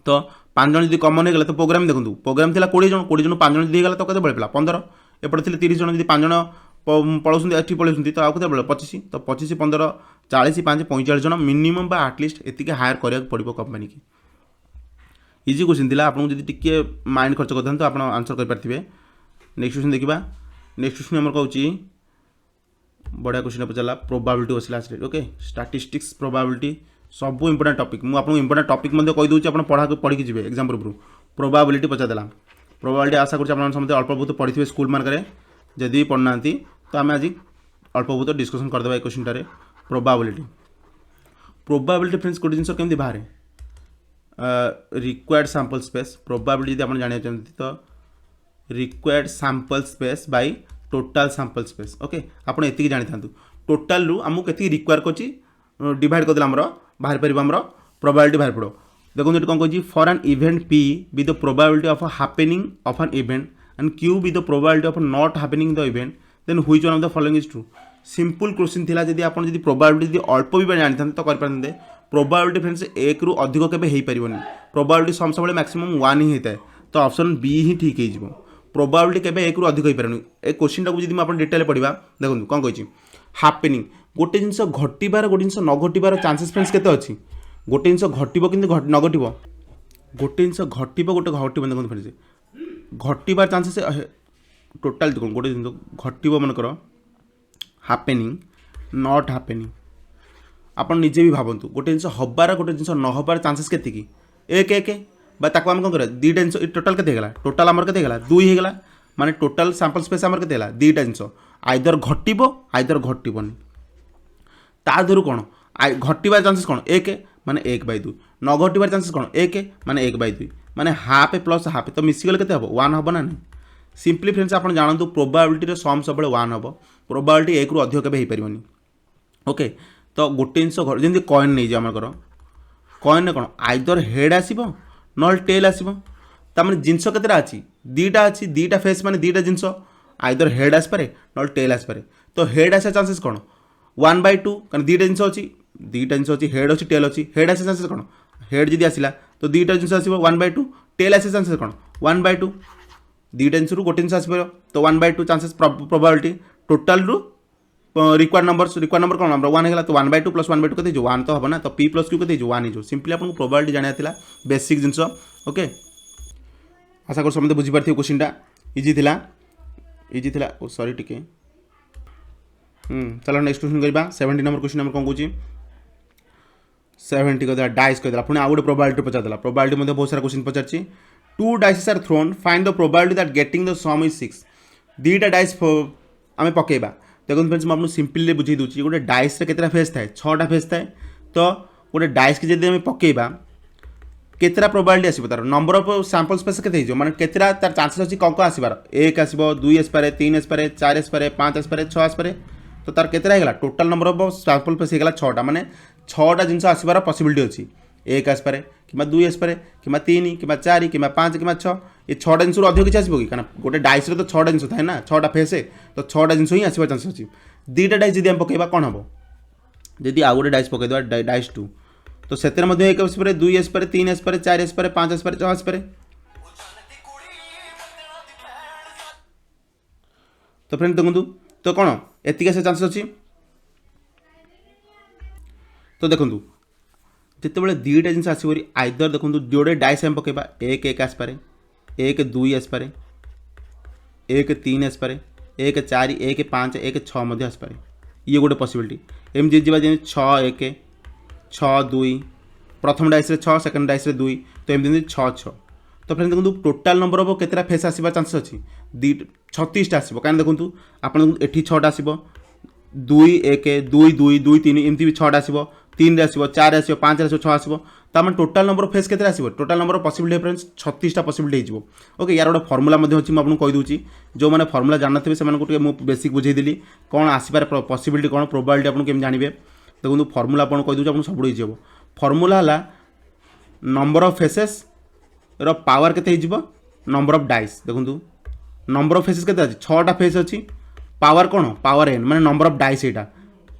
तो 5 जन जो कमन हो तो प्रोग्राम देखो प्रोग्राम था 20 जन 5 जन दिगला तो कते बढ़े 15 एपटे थे 30 जन 5 जन पढ़ाऊँ ये पढ़ाई तो आगे बोले 25 तो 25 15 40 5 45 जन मिनिमम आटलिस्ट एति हायर करा पड़ो कंपनी की इजी क्वेश्चन थी आपको जब टी माइंड खर्च करते तो आप आंसर करेंगे नेक्स्ट क्वेश्चन देखा नेक्स्ट क्वेश्चन आम कहूँ बढ़िया क्वेश्चन पचारा प्रोबाबिलिटी बसला ओके स्टैटिस्टिक्स प्रोबाबिलिटी सब इंपोर्टेंट टॉपिक मुझे आपको इंपोर्टेंट टॉपिक कहीदे आप पढ़ी जी एग्जाम पूर्व प्रोबाबिलिटी पचारदेला प्रोबाबिलिटी आशा कर समझते अल्प बहुत पढ़ी स्कूल मानक जदि पढ़ना तो आम आज अल्प बहुत डिस्कसन करदे ये क्वेश्चन प्रोबाबिलिटी फ्रेंड्स गोटे जिन केमी बाहर रिक्वायर्ड सैंपल स्पेस प्रोबाबिलिटी जब आप जानना चाहते तो required sample space by total sample space okay आप ये जानी था टोटाल रु आमको के रिक्वायर कर डिवाइड करदे बाहर पार आमर प्रोबाबिलिटी बाहर पड़ो देखो ये कौन कही for an event P with the probability of happening of an event and Q with the probability of not happening the event then which one of the following is true. Simple question थिला जदी आपण जदी probability जदी अल्प भी जानते तो कर पारते प्रोबेबिलिटी फ्रेंड्स एक रु अधिक केबे हेई परिबोनी प्रोबेबिलिटी सम सबले मैक्सिमम 1 ही होता है तो ऑप्शन बी ही ठीक हो प्रोबेबिलिटी केबे एक रु अधिक हो पारनी ए क्वेश्चन टाको जदी आपण डिटेल पढ़िबा देखो कौन कही हैपनिंग गोटे जिनस घटिबार गोटे जिनस न घटिबार चांसेस फ्रेंड्स केते अछि गोटे जिनस घटिबो किंतु न घटिबो गोटे जिनस घटिबो गोटे घटिबो देखो फ्रेंड्स घटिबार चांसेस टोटाल देखो गोटे जिनस घटिबो मन करो हैपनिंग नॉट हैपनिंग आपण निजे भी भावतु गोटे जिनस हबार गोटे जिनस न हबार चांसेस केते की एक एक बा ताको हम कोन करे दीटा जिनस टोटाल केते गेला टोटाल हमर केते गेला 2 हे गेला माने टोटाल सैंपल स्पेस हमर केते गेला दीटा जिनस आइदर घटिबो आइदर घटिबोनी ता धरु कोन घटिबार चांसेस कोन एक माने 1/2 न घटिबार चांसेस कोन एक माने 1/2 माने हाफ प्लस हाफ तो मिसी गेले केते हबो 1 हबो ना सिंपली फ्रेंड्स आपण जानतु प्रोबेबिलिटी रे सम सबले 1 हबो प्रोबेबिलिटी एक रु अधिक केबे हे परिबोनी ओके तो गोटे जिनस जमी कॉइन नहीं जाए आमर कॉइन कौन आइदर हेड आसो न टेल आसो तार जिनस केतटा अच्छी दीटा अच्छी दीटा फेस माने दीटा जिनस आइदर हेड आसपे न टेल आसपे तो हेड आसा चांसेस कौन 1/2 कारण दीटा जिनस अच्छी हेड अच्छी टेल अच्छी हेड आसा चांसेस कौन हेड जदि आसला तो दीटा जिनस आसो 1/2 टेल आसा चांसेस कौन 1/2 दीटा जिनस गोटे जिनस आसपर तो 1/2 चांसेस प्रोबेबिलिटी टोटाल रु रिक्वायर्ड नंबर कौन नंबर 1 है तो 1/2 प्लस 1/2 के 1 तो हम ना तो p प्लस q के 1 हो सिंपली आपको प्रोबेबिलिटी जाना था बेसिक जिनस ओके आशा कर समझते बुझी पार्थिव क्वेश्चन टा इजी थिला ओ सॉरी टिके चलो नेक्स्ट क्वेश्चन करबा 70 नंबर क्वेश्चन हम कोन कहूची 70 को डाइस कह देला पुनी आ गुटे प्रोबेबिलिटी पचार देला प्रोबेबिलिटी मध्ये बहुत सारा क्वेश्चन पचारची 2 dices are thrown find the probability that getting the sum is 6 दीटा डाइस आमे पकेबा देखो फ्रेंड्स मुझे सिंपली बुझे दूसरी गोटे डाइस केतटा फेस थाए 6टा फेस थाए तो गोटे डाइस की जब आम पकेबा केतटा प्रोबेबिलिटी आसो तार नंबर ऑफ सैंपल स्पेस के माने केतटा तार चांसेस अच्छी कौन आसबार 1 आसो 2 आसपे 3 आसपे 4 आसपे 5 आसपे 6 आसपे तो तार केतटा होगा total number of sample space होगा 6टा माने 6टा जिनस आसबार पॉसिबिलिटी अच्छी 1 आसपे कि 2 आसपे कि 3 कि 4 कि 5 कि 6 ये 6टा जिनस अधिक किसी आसो कि गोटे डाइस तो 6टा जिनस थाए ना 6टा फेस तो 6टा जिनस ही आसबार चांसेस अच्छी दीटा डाइस जब हम पकेबा कौन हम जदि आउ गोटे डाइस पकईदे डाइस 2 तो से 1 आसपे 2 आसपे 3 आसपे 4 आसपे 5 आसपे 6 आसपे तो फ्रेंड देखु तो कौन एतिक से चांसेस अच्छी तो देखो जिते दीटा जिन आसो आइदर देखो जोड़े डाइस हम पकेबा 1 1 आसपे 1 2 आसपे 1 3 आसपे 1 4 1 5 1 6 आसपे ये गोटे पॉसिबिलिटी एम जी जा 6 1 6 2 प्रथम डाइस 6 सेकेंड डाइस 2 तो एमती 6 6 तो फ्रेंड देखो टोटाल नंबर ऑफ केतटा फेस आसवा चांसेस अच्छी 36टा आसो कहीं देखो आपको ये 6टा आसो 2 1 2 2 2 3 एमती भी 6टा आसो 3 आसो 4 आसो 5 आसो 6 आसो तो आम टोटाल नंबर ऑफ फेस के आसो total number of possibility friends 36टा पॉसिबिलिटी हो ओके यार गोटे फर्मुला अच्छी मुझे कहीदूची जो मैंने फर्मुला जान थे से बेसिक बुझेदी कौन आसपार पॉसिबिलिटी कौन प्रोबेबिलिटी आपको केमी जानवे देखो फर्मुला आपको कहीदूची आपको सब इजी हम फर्मुला है नंबर ऑफ फेसेस रो पावर केते हिजबो नंबर ऑफ डाइस देखो नंबर ऑफ फेसेस केते अछि 6टा फेस अछि पावर कोन पावर एन माने नंबर ऑफ डाइस एटा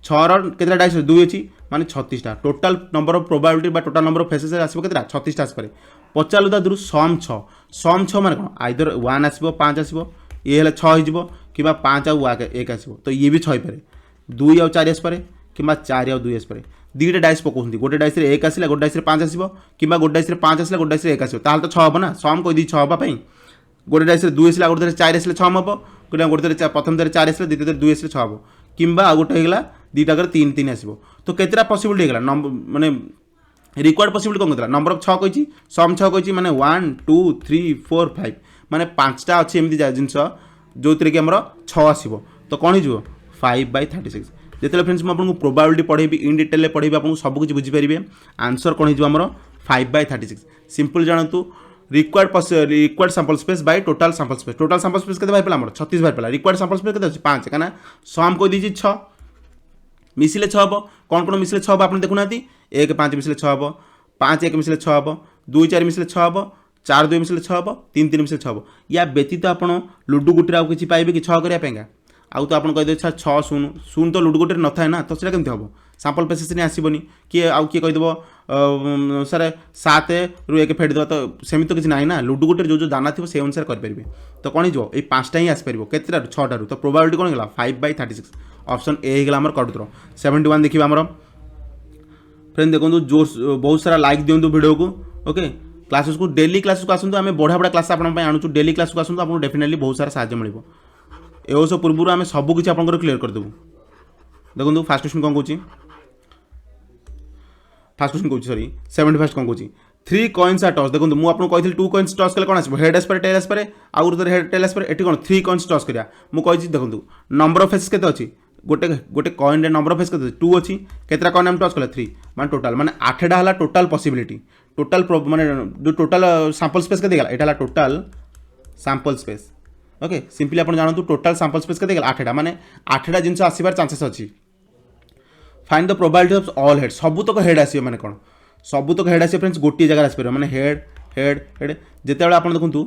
6 रो केते डाइस 2 अछि माने 36टा टोटल नंबर ऑफ प्रोबेबिलिटी बा टोटल नंबर ऑफ फेसेस आसबो केतेटा 36टा आसपरे पचालु दा दुरु सम 6 माने कोन आइदर 1 आसबो 5 आसबो ये हेले 6 हिजबो किबा 5 आ 1 आसबो तो ये भी 6 पारे 2 आ 4 आसपरे किबा 4 आ 2 आसपरे दीटा डाइस पकाउंट गोटे डाइस 1 आसला गोटे डाइस 5 आसो कि गोटे डाइस 5 आसला गोटे डाइस 1 आसो ताल तो 6 हम ना सम कही 6 हाँपाई गोटे डाइस 2 आसला गोटे 4 आसले 6 हम गोटे प्रथम दर 4 आसला द्वितीय 2 आसले 6 हम कि गोटे होगा दीटा 3 3 आसो तो केतटा पॉसिबिलिटी होगा माने रिक्वायर्ड पॉसिबिलिटी कौन कहला नंबर ऑफ 6 कही सम 6 कही माने 1 2 3 4 5 माने 5टा अच्छी एमती जिनस जो थी कि 6 आसो तो कौन हो 5/36 जिते फ्रेंड्स मुझे प्रोबेबिलिटी पढ़ेबी इन डिटेल पढ़ेबी आपको सबकिछ बुझीपारे आंसर कौन हो 5/36 सिंपल जानतु required sample space by total sample space के बाहर पड़ा 36 बाहर पड़ा रिक्वायर्ड सैंपल स्पेस के 5 क्या सम कह दी 6 मिसिले 6 हम कौन कौन मिसिले 6 हम आप देखुना 1 5 मिसिले 6 हम 5 1 मिसले 6 हम 2 4 मिसले 6 हम 4 2 मिसले 6 हम 3 3 मिसले 6 हम या व्यतीत आपण लुडु गुटी आउ किछि पाइबे कि 6 करिया पेंगा आउ तो आपण कहि दे 6 शून शून तो लुडु गुटी न थाए ना तो सेटा केमति हबो सैंपल पेसेस ने आसीबनी कि आउ कि कहि देबो सर 7 रु 1 फेड दो तो सेमि तो किछि नाही ना लुडु गुटी जो जो दाना थिबो से अनुसार कर परिबे तो कोन हिजो ए 5टा ही आसी परिबो केतेटा 6टा रु तो प्रोबेबिलिटी कोन गेला 5/36 ऑप्शन ए हे गेला हमर कट उत्तर 71 देखिबा हमर फ्रेंड देखो जो बहुत सारा लाइक दिंतु वीडियो को ओके क्लासेस को डेली क्लासेस को आसतु आम बढ़िया बढ़िया क्लास आपन आणुचु डेली क्लास को आसतु आपको डेफिनेटली बहुत सारा साहाय्य मिलिबो ए सब पूर्व आम सब किछि आपन क्लियर कर देबु देखो फास्ट क्वेश्चन कौन कहूँ फास्ट क्वेश्चन कहूँ सॉरी 71 कौन कहूँ 3 कॉइन्स आर टॉस देखो मुझे आपको कही 2 कॉइन्स टॉस कले कौन आसो हेड एस्पर टेल एस्पर आउ हेड टेल एस्पर एटी कौन 3 कॉइन्स टॉस करिया मु कही देखो नंबर ऑफ फेसेस केते अछि गोटे गोटे कॉइन रे नंबर ऑफ फेस केते 2 अछि केतरा कॉइन हम टॉस कले 3 माने टोटल माने 8टा हला टोटल पॉसिबिलिटी टोटल माने जो टोटल सैंपल स्पेस केते गेला एटा हला total sample space okay simply आपण जानतु टोटल सैंपल स्पेस केते गेला 8टा माने 8टा जिंस आसीबार चांसेस अछि find the probability of all head सबु तक हेड आसी माने कोन सबु तक हेड आसी फ्रेंड्स गोटी जगह आसी पर माने हेड हेड हेड जेतेबेला आपण देखंतु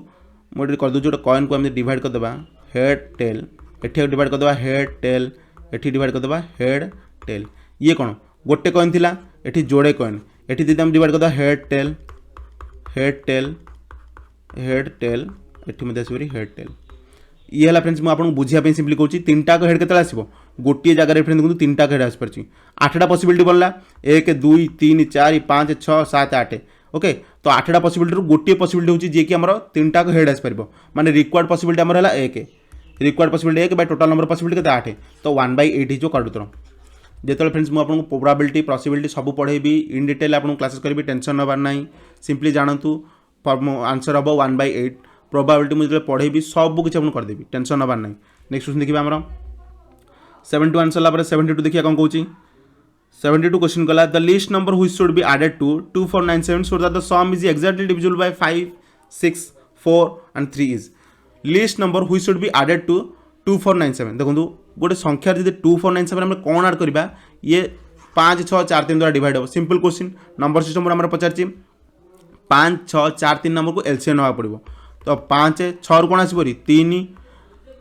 मोडी कर दु जो कॉइन को हम डिवाइड कर देबा हेड टेल एठी डिवाइड कर देबा हेड टेल एठी डिवाइड कर देबा हेड टेल ये कोन गोटे कॉइन थिला एठी जोड़े कॉइन एठी दि हम डिवाइड कर देबा हेड टेल हेड टेल एठी मध्ये आसी हेड टेल ये है फ्रेंड्स मुझे बुझापी सिंपली कहूँ 3टा हेड के आसो गोटे जगह फ्रेंड देखो 3टा हेड आसपार 8टा पॉसिबिलिटी बनला 1 2 3 4 5 6 7 8 ओके तो 8टा पॉसिबिलिटी गोटे पॉसिबिलिटी होची जे कि हमर 3टा हेड आसपार माने रिक्वायर्ड पॉसिबिलिटी हमर है 1 required possibility 1 by total number possibility के 8 तो 1/8 जो काढु तर जेतले फ्रेंड्स मु आपन प्रोबेबिलिटी पॉसिबिलिटी सब पढ़ेबी इन डिटेल आपन क्लासेस करबी टेंशन नबार नाही सिंपली जानतु आंसर हम 1/8 प्रोबेबिलिटी मुझे पढ़ेबी सब किसी आपको करदेवी टेंशन नबार नहीं नेक्स्ट क्वेश्चन देखिए आमर 71 सरला 72 देखिए कौन कहूँ 72 क्वेश्चन कला the least number which should be added to 2497 so that the sum is exactly divisible by 5 6 4 and 3 is least number which should be added to 2497 देखो गोटे संख्या जब 2497 आम कौन आड करवा ये 5 6 4 3 द्वारा डिवाइड हो सिंपल क्वेश्चन नंबर सिस्टम आम पचार 5 6 4 3 नंबर को एलसीएम नवा पड़ो तो 5 6 रु कौन आसपरी 3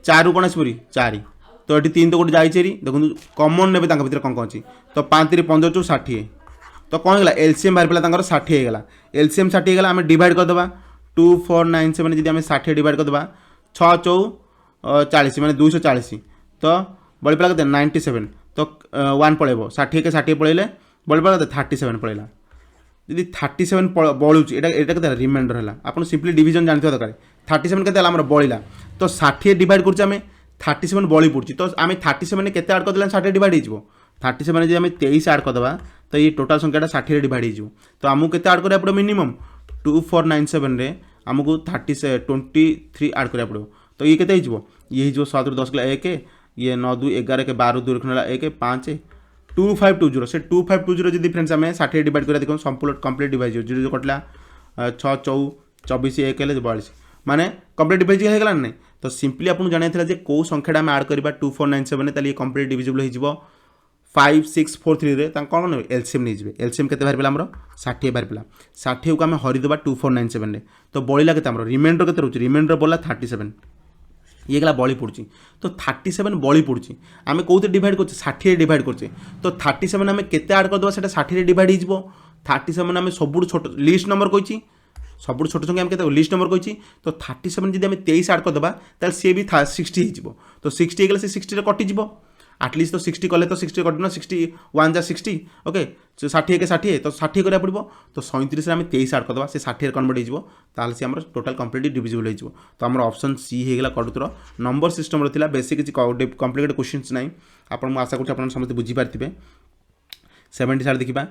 4 रु कौन आसपरी 4 तो ये 3 तो गोटे जाइए देखो कमन ने भर कौन कौन अच्छी तो 5 3 15 चौ 60 तो कौन है एलसीएम बाहर पड़ा 60 होगा एलसीएम 60 होगा आम डिवाइड करदे 2497 जी आम 60 डिवाइड करदे 6 चौ 40 मैंने 240 तो बड़ी पड़ा के 97 तो 1 पड़ेब 60 के 60 पड़े बड़ी पड़ा 37 पड़ेगा यदि 37 बलूची एटा के रिमाइंडर है आपन सिंपली डिवीजन जानते दरकार 37 के आम बड़ा तो 60 डिवाइड कर 37 बड़ी पड़ी तो आम 37 के आड कर 60 डिवाइड हो 37 जी आम 23 आड करदे तो ये टोटाल संख्याटा 60 डिवाइड हो तो आमको के आड करा पड़ो मिनिमम 2497 रे आमको 23 आड करा पड़ो तो ये केते हो ये 7 रु 10 गला 1 ये 9 2 11 के 12 2 रखना 1 5 2520 से 2520 जी फ्रेंड्स आम 60 डिवाइड कर देखो संपूर्ण कंप्लीट डिवाइड हो जो कटला 6 चौ 24 1 42 माने कंप्लीट डिवाइड होगा ना तो सिंपली आपको जाना जे कौ संख्या आम आड करवा 2497 ताली कंप्लीट डिविजिबल हो 5643 रे कौन एलसीएम नहीं जाए एलसीएम के बाहर पड़ा 60 बाहर पड़ा 60 को आम हरिदेवा 2497 रे तो बड़ा के रिमाइंडर के रोचे रिमाइंडर बोला 37 ये गला बड़ी पड़ी तो 37 बड़ी पड़ी आम कौन डिवाइड कर 60 डिवाइड कर तो 37 आम के आड करदे 60 डिवाइड हो 37 आम सब छोट लिस्ट नंबर कही सब छोट संख्या के लिस्ट नंबर कही तो 37 जी आम 23 आड करदे सी भी 60 हो तो 60 होगा से 60 कटिज आटलिस्ट तो 60 कले तो 60 कटना 61 जा 60 ओके 60 के 60 तो 60 करा पड़ो तो 37 आम 23 आड करदे से 60 कन्वर्ट हो सी आम टोटाल कंप्लीट डिविजिबल हो तो आम ऑप्शन सी होगा कटुतर नंबर सिस्टम रहा बेसिक किसी कॉम्प्लिकेटेड क्वेश्चंस ना आप आशा कर समस्त बुझीपारे 70 साल देखा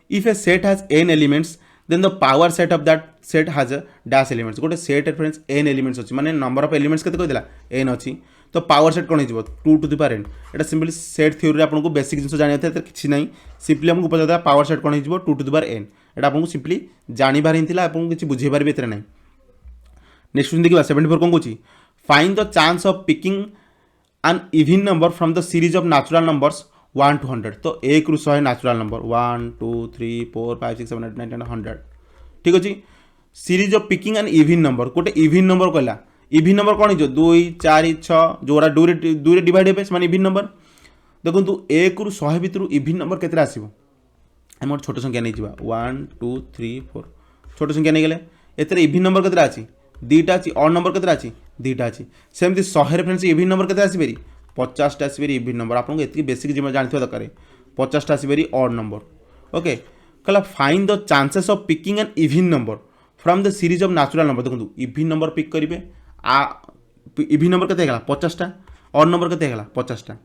if a set has n elements then the power set of that set has dash elements गोटे सेट फ्रेंड्स n एलिमेंट्स अच्छी माने नंबर ऑफ एलिमेंट्स केते कहला n अच्छी तो पावर सेट कौन हो 2 to the power n Etah simply set theory रे आपको बेसिक जिन जानिया था किसी ना सिंपली हमको पता पावर सेट कौन हो 2 टू द पावर n एटा आपको सिंपली जानिबार ही आपको किसी बुझेबार भी एतरे नहीं नेक्स्ट क्वेश्चन देखिबा 74 कौन कहूँ find the chance of picking an even number from the series of natural numbers 1 to 100 तो 1 ରୁ 100 ନ୍ୟାଚୁରାଲ୍ ନମ୍ବର 1 2 3 4 5 6 7 8 9 10 100 ठीक अच्छे series of picking and even number गोटे इविन नंबर कहला इविन नंबर कौन हो 2 4 6 जो दुई डिवाइड हे से इविन नंबर देखो 1 ରୁ 100 भितर इविन नंबर केते आसीबो हम गोटे छोट संख्या नहीं जावा 1 2 3 4 छोट संख्या नहीं गले एतरे इविन नंबर केते अछि दुईटा अच्छी ऑड नंबर केते अच्छी दुईटा अच्छी सेमती 100 फ्रेंड्स इविन नंबर केते आसीबेरी 50 टा आसीबेरी इविन नंबर आपको एतकी बेसिक जिम्मा जानथिबा दरकार 50 टा आसीबेरी ऑड नंबर ओके कहला find the chances of picking an even number from the series of natural number देखो इविन नंबर पिक करेंगे आ इविन नंबर केते गला 50 टा ऑड नंबर केते गला 50 टा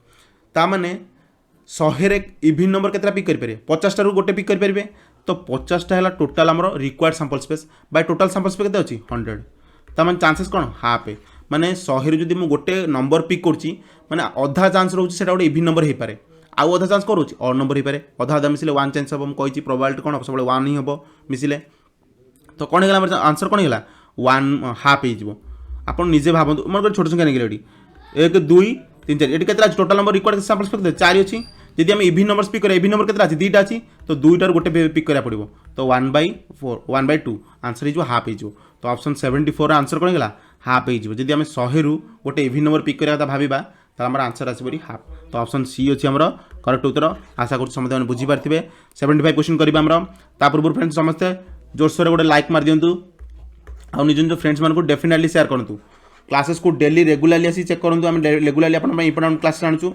ता माने 100 रे इविन नंबर केते पिक करि परिबे 50 टा रु गोटे पिक करि परिबे तो 50 टा हैला टोटल हमरो required sample space by total sample space केते अछि 100 ता माने चांसेस कोन हाफ है माने 100 रे जदि मु गोटे नंबर पिक करछि माने अधा चांस रहउछि सेटा गोटे इविन नंबर हे पारे आउ अधा चांस करूँ ऑड नंबर हो पारे अधा अधा मिसिले 1 चांस हम कही प्रोबेबिलिटी कौन सब 1 ही हम मिसिले तो कौन है आंसर कौन है 1 हाफ हो आप निजे भावतु मोर छोट संख्या नहीं रेडी 1 2 3 4 ये total number required sample space 4 अच्छी जदि हम इविन नंबर पिक करें इविन नंबर केते अछि दुईटा अछि तो दुईटार गोटे पिक करा पड़ो तो 1/4 1/2 आंसर हो हाफ हो तो ऑप्शन 74 आंसर कौन है हाफ हो जदि हम 100 रु गोटे इविन नंबर पिक करा भाविबा तो आम आंसर आसपरी हाफ तो ऑप्शन सी अच्छी आमर करेक्ट उत्तर आशा कर समस्त बुझीपारे 75 क्वेश्चन करेंगे ता पूर्व फ्रेंड्स समस्ते जोरसोर गोटे लाइक मार दिंतु आउ निज निज फ्रेंड्स मानक डेफिनेटली शेयर करूँ क्लासेस को डेली रेगुलाली आसी चेक करूँ आम रेगुलाली आप इंपोर्टेंट क्लास आणुचु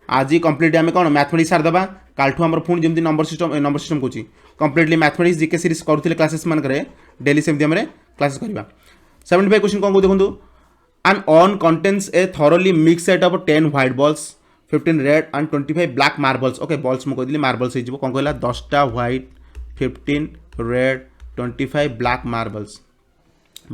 आज कंप्लीट आम कौन मैथमेटिक्स सारदेवा कालठू आम पुणी जमी नंबर सिस्टम कौच कंप्लीटली मैथमेटिक्स जीके सीरीज करुले क्लासेस मानक डेली सेमती आम क्लासेस करवा 75 क्वेश्चन कौन को देखो An on contains a thoroughly mixed set of 10 white balls, 15 red and 25 black marbles. Okay, balls मु कहली marbles हे जिवो कोन कहला 10 टा white, 15 red, 25 black marbles.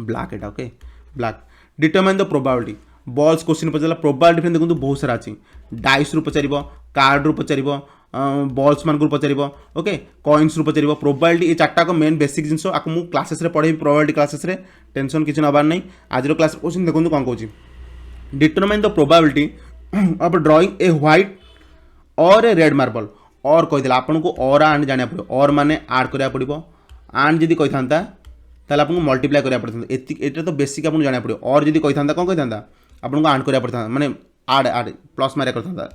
Black एटा okay black. Determine the probability. Balls question पचला probability फ्रेंड देखंतु बहुत सारा अछि. डाइस रु पचारिबो, कार्ड रु पचारिबो, बॉल्स मान को पचारिबो, ओके कॉइन्स रु पचारिबो. प्रोबेबिलिटी ए चारटा को मेन बेसिक जिंसो आको मु क्लासेस रे पढेबी प्रोबेबिलिटी क्लासेस रे टेंशन किछ नबार नै. आज रो क्लास क्वेश्चन देखंतु कोन कहूची determine the probability of drawing a white और ए रेड मार्बल और कहि देला आपन को और एंड जानिया पड़ो और माने ऐड करिया पड़िबो एंड जदी कहि थांता ताले आपन को मल्टीप्लाई करिया पड़थांता एटा तो बेसिक आपन जानिया पड़ो और जदी कहि थांता कोन कहि थांता आपन को ऐड करिया पड़थांता माने ऐड प्लस मारिया करथांता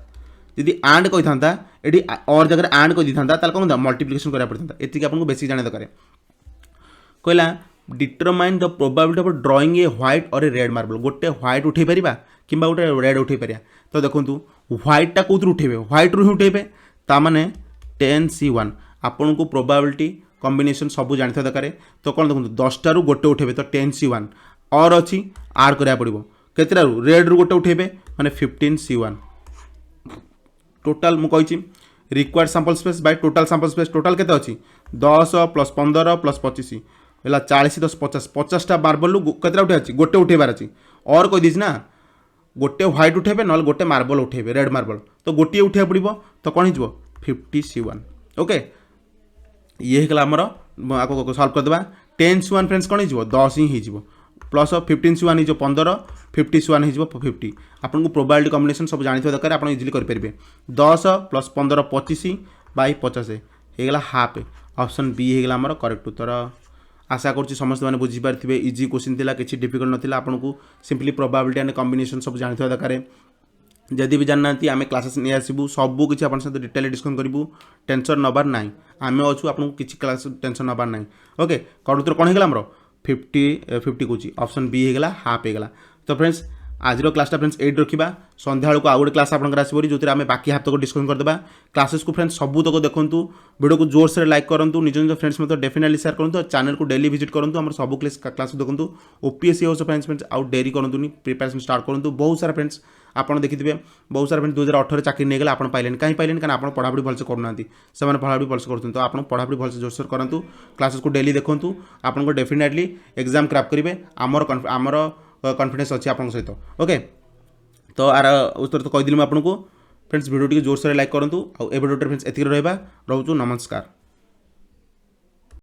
जदि एंड कहि थांता एडी और जगह एंड कहि दिथांता ताले कोन मल्टीप्लिकेशन करिया पड़थांता एतिक आपन को बेसिक जानिया दरकार कहला determine the probability of drawing a white और ए रेड मार्बल गोटे व्हाइट उठे परिबा किंबा गोटे रेड उठे परिया तो देखंतु व्हाइट टा कोथु उठेबे व्हाइट रु उठेबे ता माने 10c1 आपन को प्रोबेबिलिटी कॉम्बिनेशन सब जानथिबा दरकार तो कोन देखंतु 10 टा रु गोटे उठेबे तो 10c1 और अछि ऐड करिया पड़िबो केतरा रु रेड रु गोटे उठेबे माने 15c1 टोटल मु कहिछि required sample space by total sample space total केते अछि 10 + 15 + 25 एला 40 10 50 50 टा मार्बल केतरा उठे अछि गोटे उठेबार अछि और कहि दिस ना गोटे व्हाइट उठेबे नल गोटे मार्बल उठेबे रेड मार्बल तो गोटे उठिया पड़िबो तो कोन हिजबो 50c1 ओके ये हेकला हमर आको सॉल्व कर देबा 10c1 फ्रेंड्स कोन हिजबो 10 ही हिजबो प्लस 15c1 हिजबो 15 50c1 हिजबो 50 आपन को प्रोबेबिलिटी कॉम्बिनेशन सब जानिथो दरकार आपन इजीली कर परिबे 10 + 15 25 बाय 50 हेगला हाफ ऑप्शन बी हेगला हमर करेक्ट उत्तर आशा करूँ समस्त मैंने बुझीपारे इजी क्वेश्चन थिला किसी डिफिकल्ट नथिला आपन को सिंपली प्रोबेबिलिटी एंड कॉम्बिनेशन सब जानिथो दरकार जदि भी जानना आम क्लासेस नहीं आसबू सबू किसी आप डिटेल डिस्कस करूँ टेंशन नबार ना आम अच्छू आपको किसी क्लास टेंशन नबार ना ओके कौन उत्तर कौन होगा 50 कौच ऑप्शन बी होगा हाफ होगा तो फ्रेंड्स आज क्लासटा फ्रेंड्स 8 रखा संध्या बेलू आउ गोटे क्लास आपंकर आसो जो आम बाकी हाफ तक डिस्कस करदे क्लासेस को फ्रेंड्स सबू तक देखूँ वीडियो को जोर से लाइक करूँ निज निज फ्रेंड्स मत डेफिनेटली शेयर करूँ चैनल को डेली विजिट करूँ आम सब क्लास देखूँ ओपीएससी हो फ्रेंड्स आउ डेरी करूँ प्रिपेरेसन स्टार्ट करूँ बहुत सारा फ्रेंड्स आपड़ देखिए बहुत सारा फ्रेंड्स 2018 चाकरी नहीं गला आप पाइले कहीं पाइले कहीं आप पढ़ापढ़ी भलसे करना से पढ़ापढ़ी भलसे करते तो आप पढ़ापढ़ी भलसे जोरसोर करूँ क्लासेस को डेली देखूँ आपको डेफिनेटली एग्जाम क्रैक करेंगे आमर कॉन्फिडेंस अच्छी आप सहित ओके तो आर उत्तर तो कहीदेली आपको फ्रेंड्स वीडियो जोर से लाइक करूँ आ वीडियो फ्रेंड्स एति रहा रोचु नमस्कार।